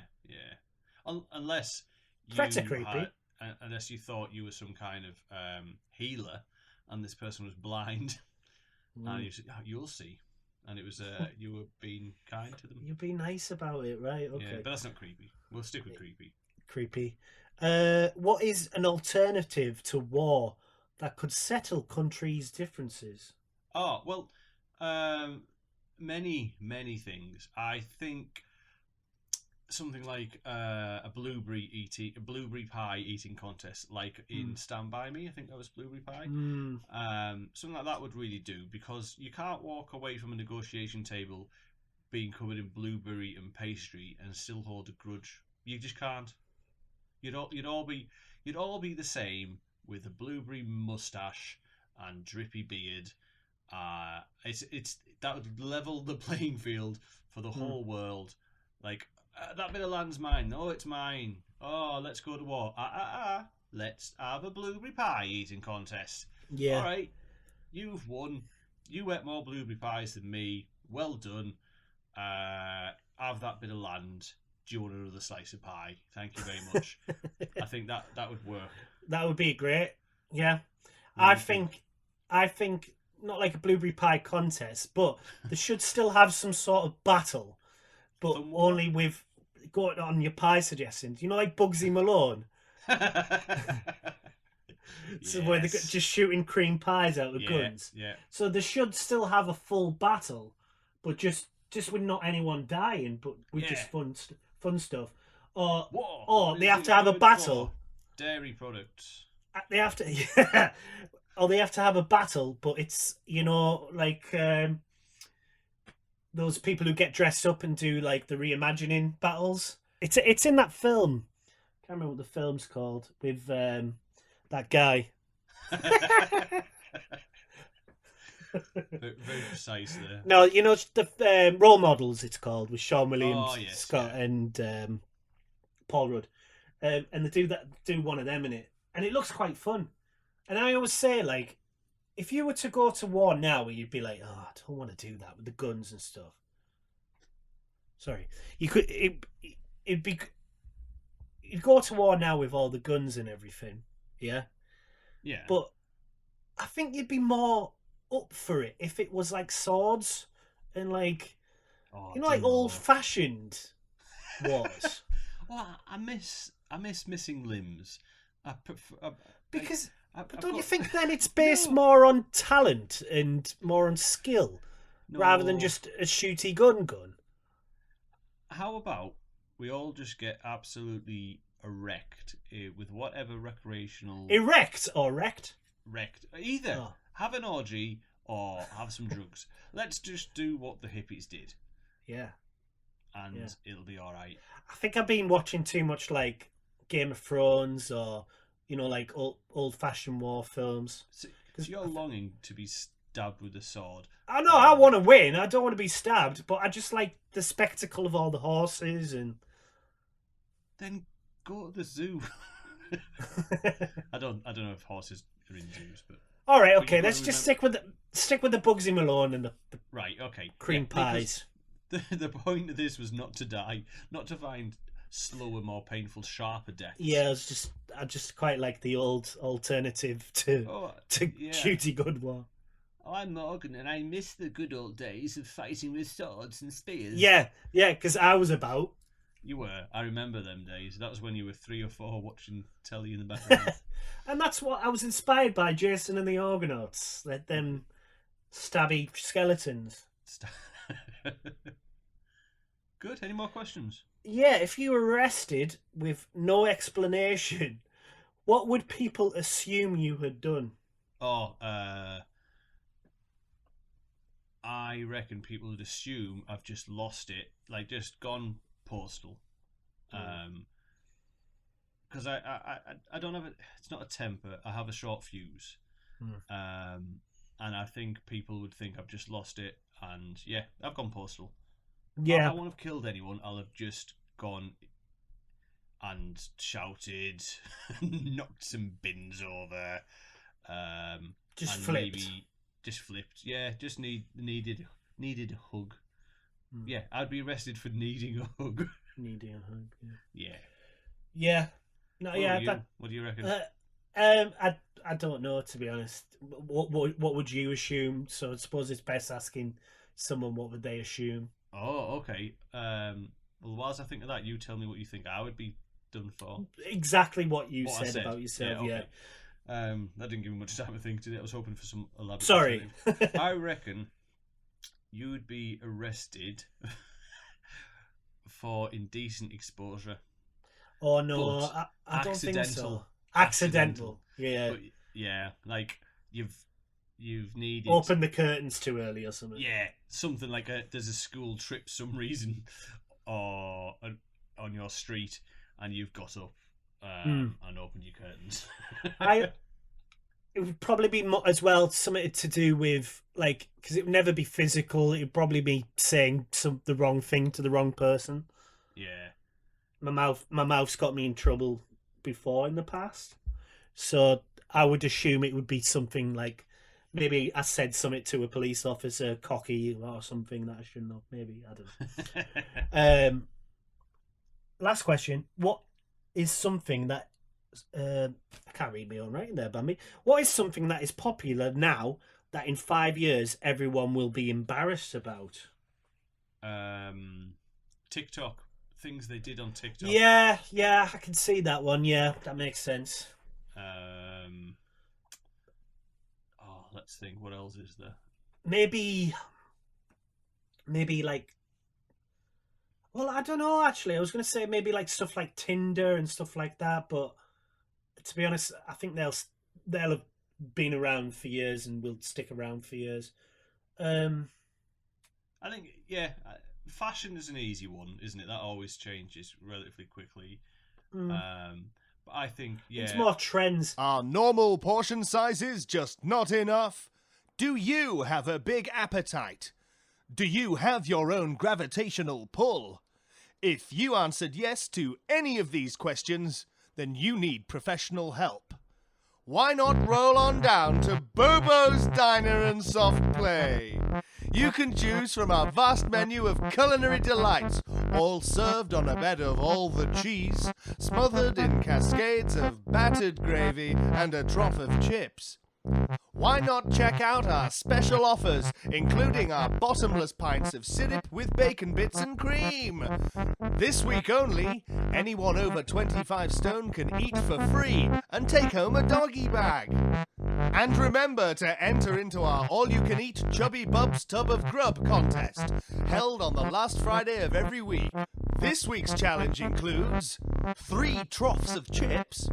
Unless threats are creepy. Unless you thought you were some kind of healer, and this person was blind, and you said, "You'll see," and it was you were being kind to them. You'd be nice about it, right? Okay. Yeah, but that's not creepy. We'll stick with creepy. Creepy. What is an alternative to war that could settle countries' differences? Oh well, many things. I think something like a blueberry pie eating contest, like in Stand By Me. I think that was blueberry pie. Something like that would really do, because you can't walk away from a negotiation table being covered in blueberry and pastry and still hold a grudge. You just can't. You'd all be the same with a blueberry mustache and drippy beard. It's that would level the playing field for the whole world. Like, that bit of land's mine. No, it's mine. Oh, let's go to war. Let's have a blueberry pie eating contest. Yeah. All right, you've won. You ate more blueberry pies than me. Well done. Have that bit of land. Do you want another slice of pie? Thank you very much. I think that would work. That would be great. Yeah. I think not like a blueberry pie contest, but they should still have some sort of battle, but only with going on your pie suggestions. You know, like Bugsy Malone. So where they're just shooting cream pies out with guns. Yeah. So they should still have a full battle, but just with not anyone dying, but with just fun stuff. Or they have to have a battle. Dairy products. They have to, or they have to have a battle, but it's, you know, like those people who get dressed up and do like the reimagining battles. It's in that film. I can't remember what the film's called with that guy. Very precise there. No, you know, the Role Models, it's called, with Sean Williams, Scott, and Paul Rudd. And they do one of them in it. And it looks quite fun. And I always say, like, if you were to go to war now, you'd be like, oh, I don't want to do that with the guns and stuff. Sorry. You'd go to war now with all the guns and everything. Yeah? Yeah. But I think you'd be more up for it if it was like swords and like, Oh, you know, I like don't know. old-fashioned wars. Well, I miss missing limbs. I prefer, Because, I've but don't you got- think then it's based No. more on talent and more on skill rather than No. just a shooty gun? How about we all just get absolutely erect with whatever recreational Erect or wrecked? wrecked. Either Oh. have an orgy or have some drugs. Let's just do what the hippies did, Yeah. and Yeah. it'll be all right. I think I've been watching too much like Game of Thrones or, you know, like old-fashioned war films. So you're longing to be stabbed with a sword. I know I want to win. I don't want to be stabbed, but I just like the spectacle of all the horses and. Then go to the zoo. I don't know if horses are in zoos, but All right, But okay. you Let's gotta just stick with the Bugsy Malone and the right, okay. cream Yeah, pies. because the point of this was not to die, not to find slower, more painful, sharper deaths. Yeah, I just quite like the old alternative to yeah. shooty good war. I'm Morgan, and I miss the good old days of fighting with swords and spears. Yeah, because I was about. You were. I remember them days. That was when you were 3 or 4 watching telly in the background. And that's what I was inspired by, Jason and the Argonauts. Them stabby skeletons. Good. Any more questions? Yeah, if you were arrested with no explanation, what would people assume you had done? Oh, I reckon people would assume I've just lost it, like just gone postal. Because I don't have it's not a temper. I have a short fuse. And I think people would think I've just lost it, and yeah, I've gone postal. Yeah, I won't have killed anyone. I'll have just gone and shouted, knocked some bins over, just and flipped. maybe just flipped. Yeah, just needed a hug. Yeah, I'd be arrested for needing a hug. Needing a hug. Yeah. Yeah. No. What Yeah. about you? What do you reckon? I don't know, to be honest. What would you assume? So I suppose it's best asking someone what would they assume. Oh, okay. Well, whilst I think of that, you tell me what you think I would be done for. Exactly what you What I said about yourself. Yeah. Yeah. Okay. That didn't give me much time to think today. I was hoping for some elaborate. Sorry. I reckon you would be arrested for indecent exposure. Oh no, But I don't think so. accidental. Accidental. Yeah. But, yeah, like you've needed Open the curtains too early or something. Yeah, something like there's a school trip some reason, or on your street, and you've got up and opened your curtains. It would probably be as well something to do with like, because it would never be physical. It would probably be saying the wrong thing to the wrong person. Yeah. My mouth's got me in trouble before in the past, so I would assume it would be something like maybe I said something to a police officer cocky or something that I shouldn't have. Maybe I don't know. Last question: what is something that I can't read my own writing there, Bambi? What is something that is popular now that in 5 years everyone will be embarrassed about? TikTok. Things they did on TikTok. Yeah, I can see that one. Yeah, that makes sense. Let's think. What else is there? Maybe like. Well, I don't know. Actually, I was going to say maybe like stuff like Tinder and stuff like that, but to be honest, I think they'll have been around for years and will stick around for years. I think fashion is an easy one, isn't it? That always changes relatively quickly. But I think it's more trends. Are normal portion sizes just not enough? Do you have a big appetite? Do you have your own gravitational pull? If you answered yes to any of these questions, then you need professional help. Why not roll on down to Bobo's Diner and Soft Play? You can choose from our vast menu of culinary delights, all served on a bed of all the cheese, smothered in cascades of battered gravy and a trough of chips. Why not check out our special offers, including our bottomless pints of syrup with bacon bits and cream? This week only, anyone over 25 stone can eat for free and take home a doggy bag. And remember to enter into our all-you-can-eat Chubby Bub's Tub of Grub contest, held on the last Friday of every week. This week's challenge includes 3 troughs of chips,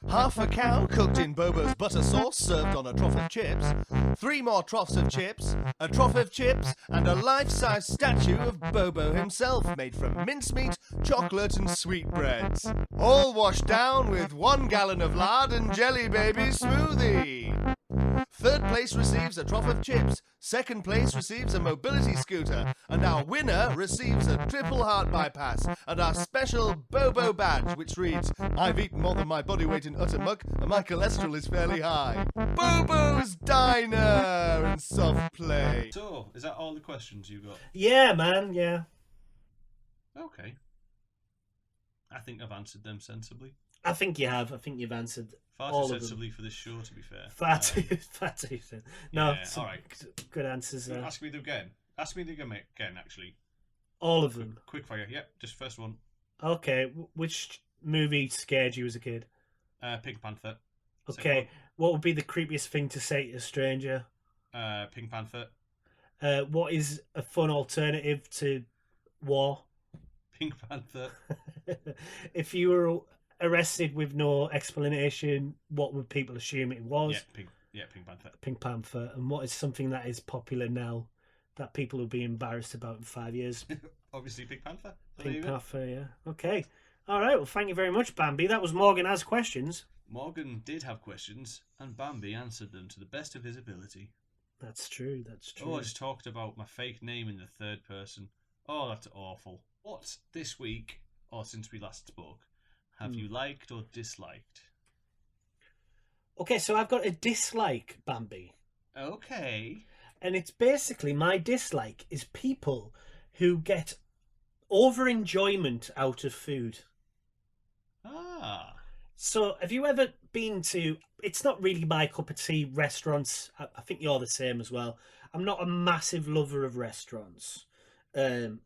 half a cow cooked in Bobo's butter sauce served on a trough of chips, 3 more troughs of chips, a trough of chips, and a life-size statue of Bobo himself made from mincemeat, chocolate, and sweetbreads. All washed down with 1 gallon of lard and Jelly Baby smoothie. 3rd place receives a trough of chips, 2nd place receives a mobility scooter, and our winner receives a triple heart bypass and our special Bobo badge, which reads, "I've eaten more than my body weight in utter muck, and my cholesterol is fairly high." Bobo's Diner and soft play. So, is that all the questions you got? Yeah, man, yeah. Okay. I think I've answered them sensibly. I think you have. I think you've answered Far all too of them. sensibly for this show, to be fair. Far too. No, yeah, all right. Good answers there. Ask me them again. Ask me them again, actually. All of them. Quick fire. Yep, just first one. Okay, which movie scared you as a kid? Pink Panther. Okay, what would be the creepiest thing to say to a stranger? Pink Panther. What is a fun alternative to war? Pink Panther. If you were arrested with no explanation, what would people assume it was? Pink Panther. Pink Panther. And what is something that is popular now that people will be embarrassed about in 5 years? Obviously Pink Panther. Pink Panther, yeah. Okay. All right, well, thank you very much, Bambi. That was Morgan Has Questions. Morgan did have questions, and Bambi answered them to the best of his ability. That's true, that's true. Oh, I just talked about my fake name in the 3rd person. Oh, that's awful. What this week, or since we last spoke, have you liked or disliked? Okay, so I've got a dislike, Bambi. Okay. And it's basically, my dislike is people who get over enjoyment out of food. Ah. So have you ever been to, it's not really my cup of tea, restaurants? I think you're the same as well. I'm not a massive lover of restaurants. You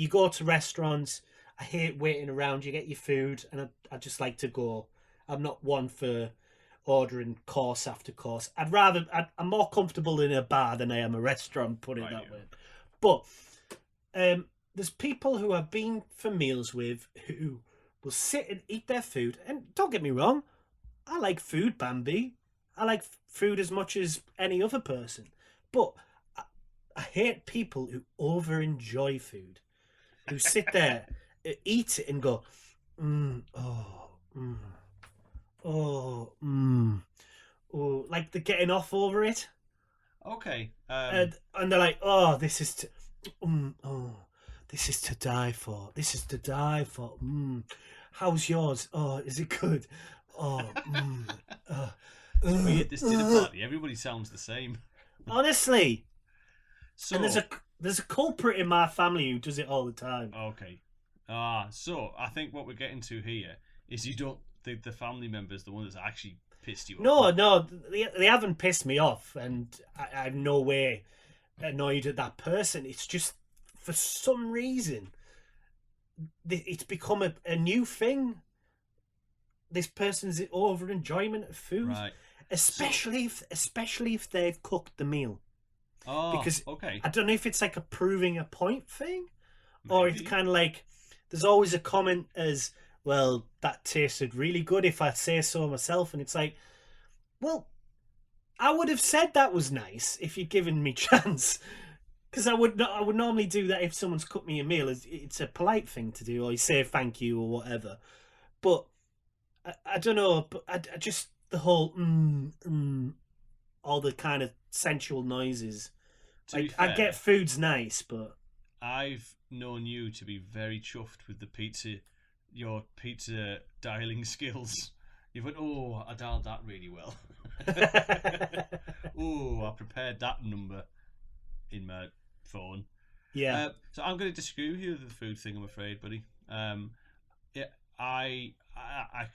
go to restaurants, I hate waiting around, you get your food, and I just like to go. I'm not one for ordering course after course. I'm more comfortable in a bar than I am a restaurant, put it that way. But there's people who I've been for meals with who will sit and eat their food, and don't get me wrong, I like food, Bambi. I like food as much as any other person. But I hate people who over-enjoy food, who sit there, eat it and go, like they're getting off over it. Okay. And they're like, oh, this is to die for. This is to die for. How's yours? Oh, is it good? Oh, It's weird, this dinner party. Everybody sounds the same. Honestly. So, and there's a culprit in my family who does it all the time. Okay. So I think what we're getting to here is you don't think the family member is the one that's actually pissed you off. No, they haven't pissed me off, and I'm no way annoyed at that person. It's just, for some reason, it's become a new thing. This person's over enjoyment of food, Right. Especially if they've cooked the meal. Oh, Because okay. I don't know if it's like a proving a point thing, or it's Maybe. kind of like there's always a comment as, well, that tasted really good if I say so myself, and it's like, well, I would have said that was nice if you'd given me chance, because I would normally do that if someone's cooked me a meal. It's a polite thing to do, or you say thank you or whatever. But I don't know, but I just, the whole all the kind of sensual noises. To be Like, I fair, get food's nice, but I've known you to be very chuffed with your pizza dialing skills. You've went, oh, I dialed that really well. Oh, I prepared that number. in my phone. Yeah. So I'm going to disagree with you with the food thing, I'm afraid, buddy. Yeah, I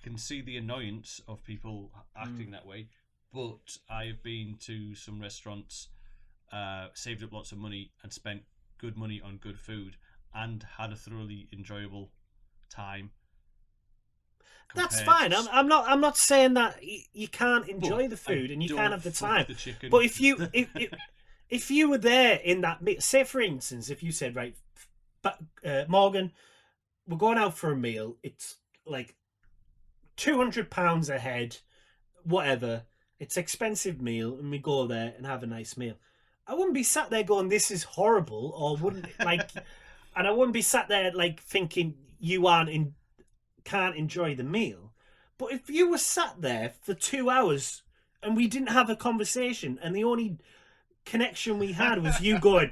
can see the annoyance of people acting that way, but I've been to some restaurants, saved up lots of money, and spent good money on good food, and had a thoroughly enjoyable time. That's compared fine. to- I'm not saying that you can't enjoy But the food I and you don't can't have the fuck time. the chicken. But if you were there in that, say for instance, if you said, right, Morgan, we're going out for a meal. It's like £200 a head, whatever. It's expensive meal, and we go there and have a nice meal. I wouldn't be sat there going, "This is horrible," or wouldn't like, and I wouldn't be sat there like thinking you can't enjoy the meal. But if you were sat there for 2 hours and we didn't have a conversation, and the only connection we had was you going,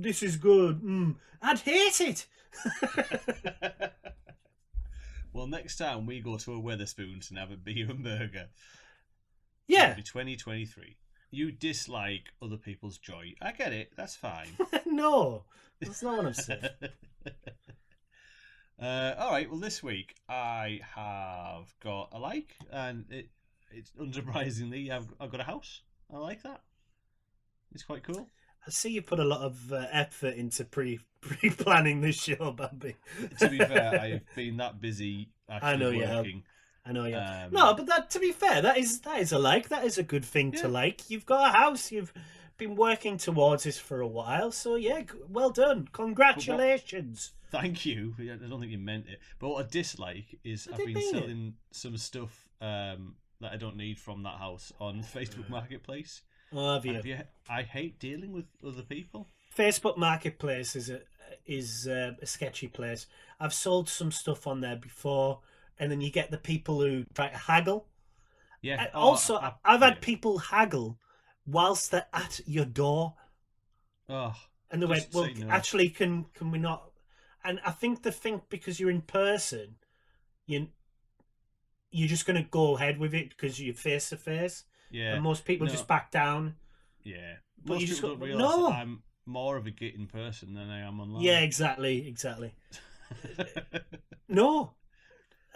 this is good, I'd hate it. Well, next time we go to a Wetherspoons and have a beer and burger, Yeah. it'll be 2023. You dislike other people's joy. I get it. That's fine. No, that's not what I'm saying. All right. Well, this week I have got a like, and it's unsurprisingly I've got a house. I like that. It's quite cool. I see you put a lot of effort into pre-planning this show, Bambi. To be fair, I've been that busy actually I know you have. working. I know, yeah. No, but that, to be fair, that is a like. That is a good thing to like. You've got a house. You've been working towards this for a while. So yeah, well done. Congratulations. Thank you. I don't think you meant it. But what I dislike is I've been selling some stuff that I don't need from that house on Facebook Marketplace. Oh, have you? I hate dealing with other people. Facebook Marketplace is a sketchy place. I've sold some stuff on there before, and then you get the people who try to haggle. Yeah. I've had people haggle whilst they're at your door. Oh. And they went, well, no. actually, can we not? And I think they think because you're in person, you're just going to go ahead with it because you're face to face. Yeah. And most people just back down. Yeah. But Most you just people don't go, realise no. that I'm more of a git in person than I am online. Yeah, exactly. No.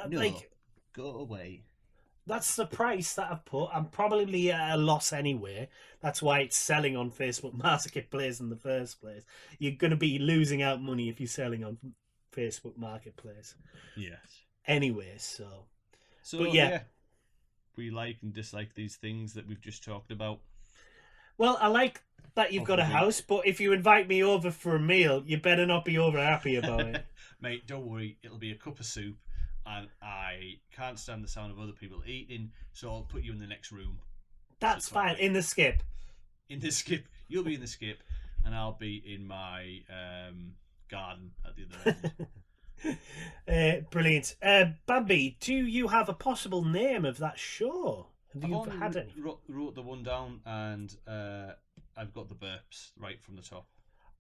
No. Like, go away. that's the price that I've put. I'm probably at a loss anyway. That's why it's selling on Facebook Marketplace in the first place. You're going to be losing out money if you're selling on Facebook Marketplace. Yes. Anyway, so So but yeah. We like and dislike these things that we've just talked about. Well, I like that you've got a house, but if you invite me over for a meal, you better not be over happy about it. Mate, don't worry. It'll be a cup of soup, and I can't stand the sound of other people eating, so I'll put you in the next room. That's fine. In the skip. In the skip. You'll be in the skip, and I'll be in my garden at the other end. Brilliant. Bambi, do you have a possible name of that show? Have you had any? Wrote the one down, and I've got the burps right from the top.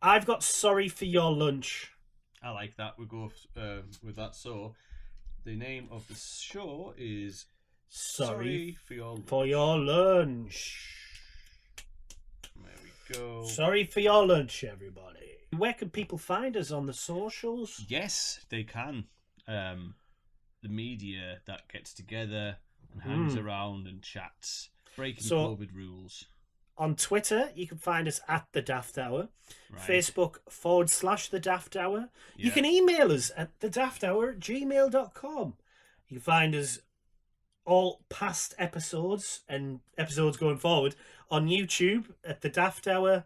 I've got Sorry for Your Lunch. I like that. We'll go with that. So, the name of the show is Sorry for Your Lunch. There we go. Sorry for your lunch, everybody. Where can people find us on the socials? Yes, they can. The media that gets together and hangs around and chats, breaking COVID rules. On Twitter, you can find us at The Daft Hour. Right. Facebook /The Daft Hour. Yeah. You can email us at thedaftour@gmail.com. You can find us all past episodes and episodes going forward on YouTube at The Daft Hour.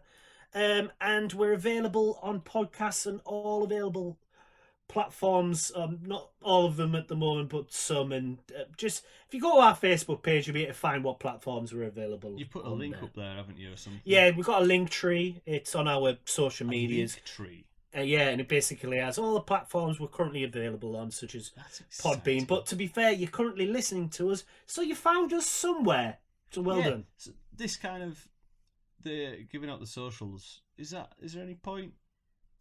And we're available on podcasts and all available platforms. Not all of them at the moment, but some. And just if you go to our Facebook page, you'll be able to find what platforms are available. You've put a link up there, haven't you, or something? Yeah, we've got a link tree. It's on our social medias. Link tree. Yeah, and it basically has all the platforms we're currently available on, such as Podbean. But to be fair, you're currently listening to us, so you found us somewhere. So well done. So this kind of the giving out the socials, is there any point?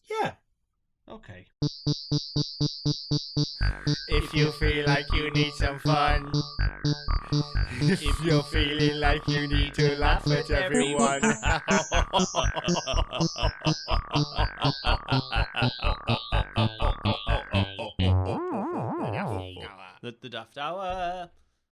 Yeah. Okay. If you feel like you need some fun, if you're feeling like you need to laugh at everyone, The Daft Hour.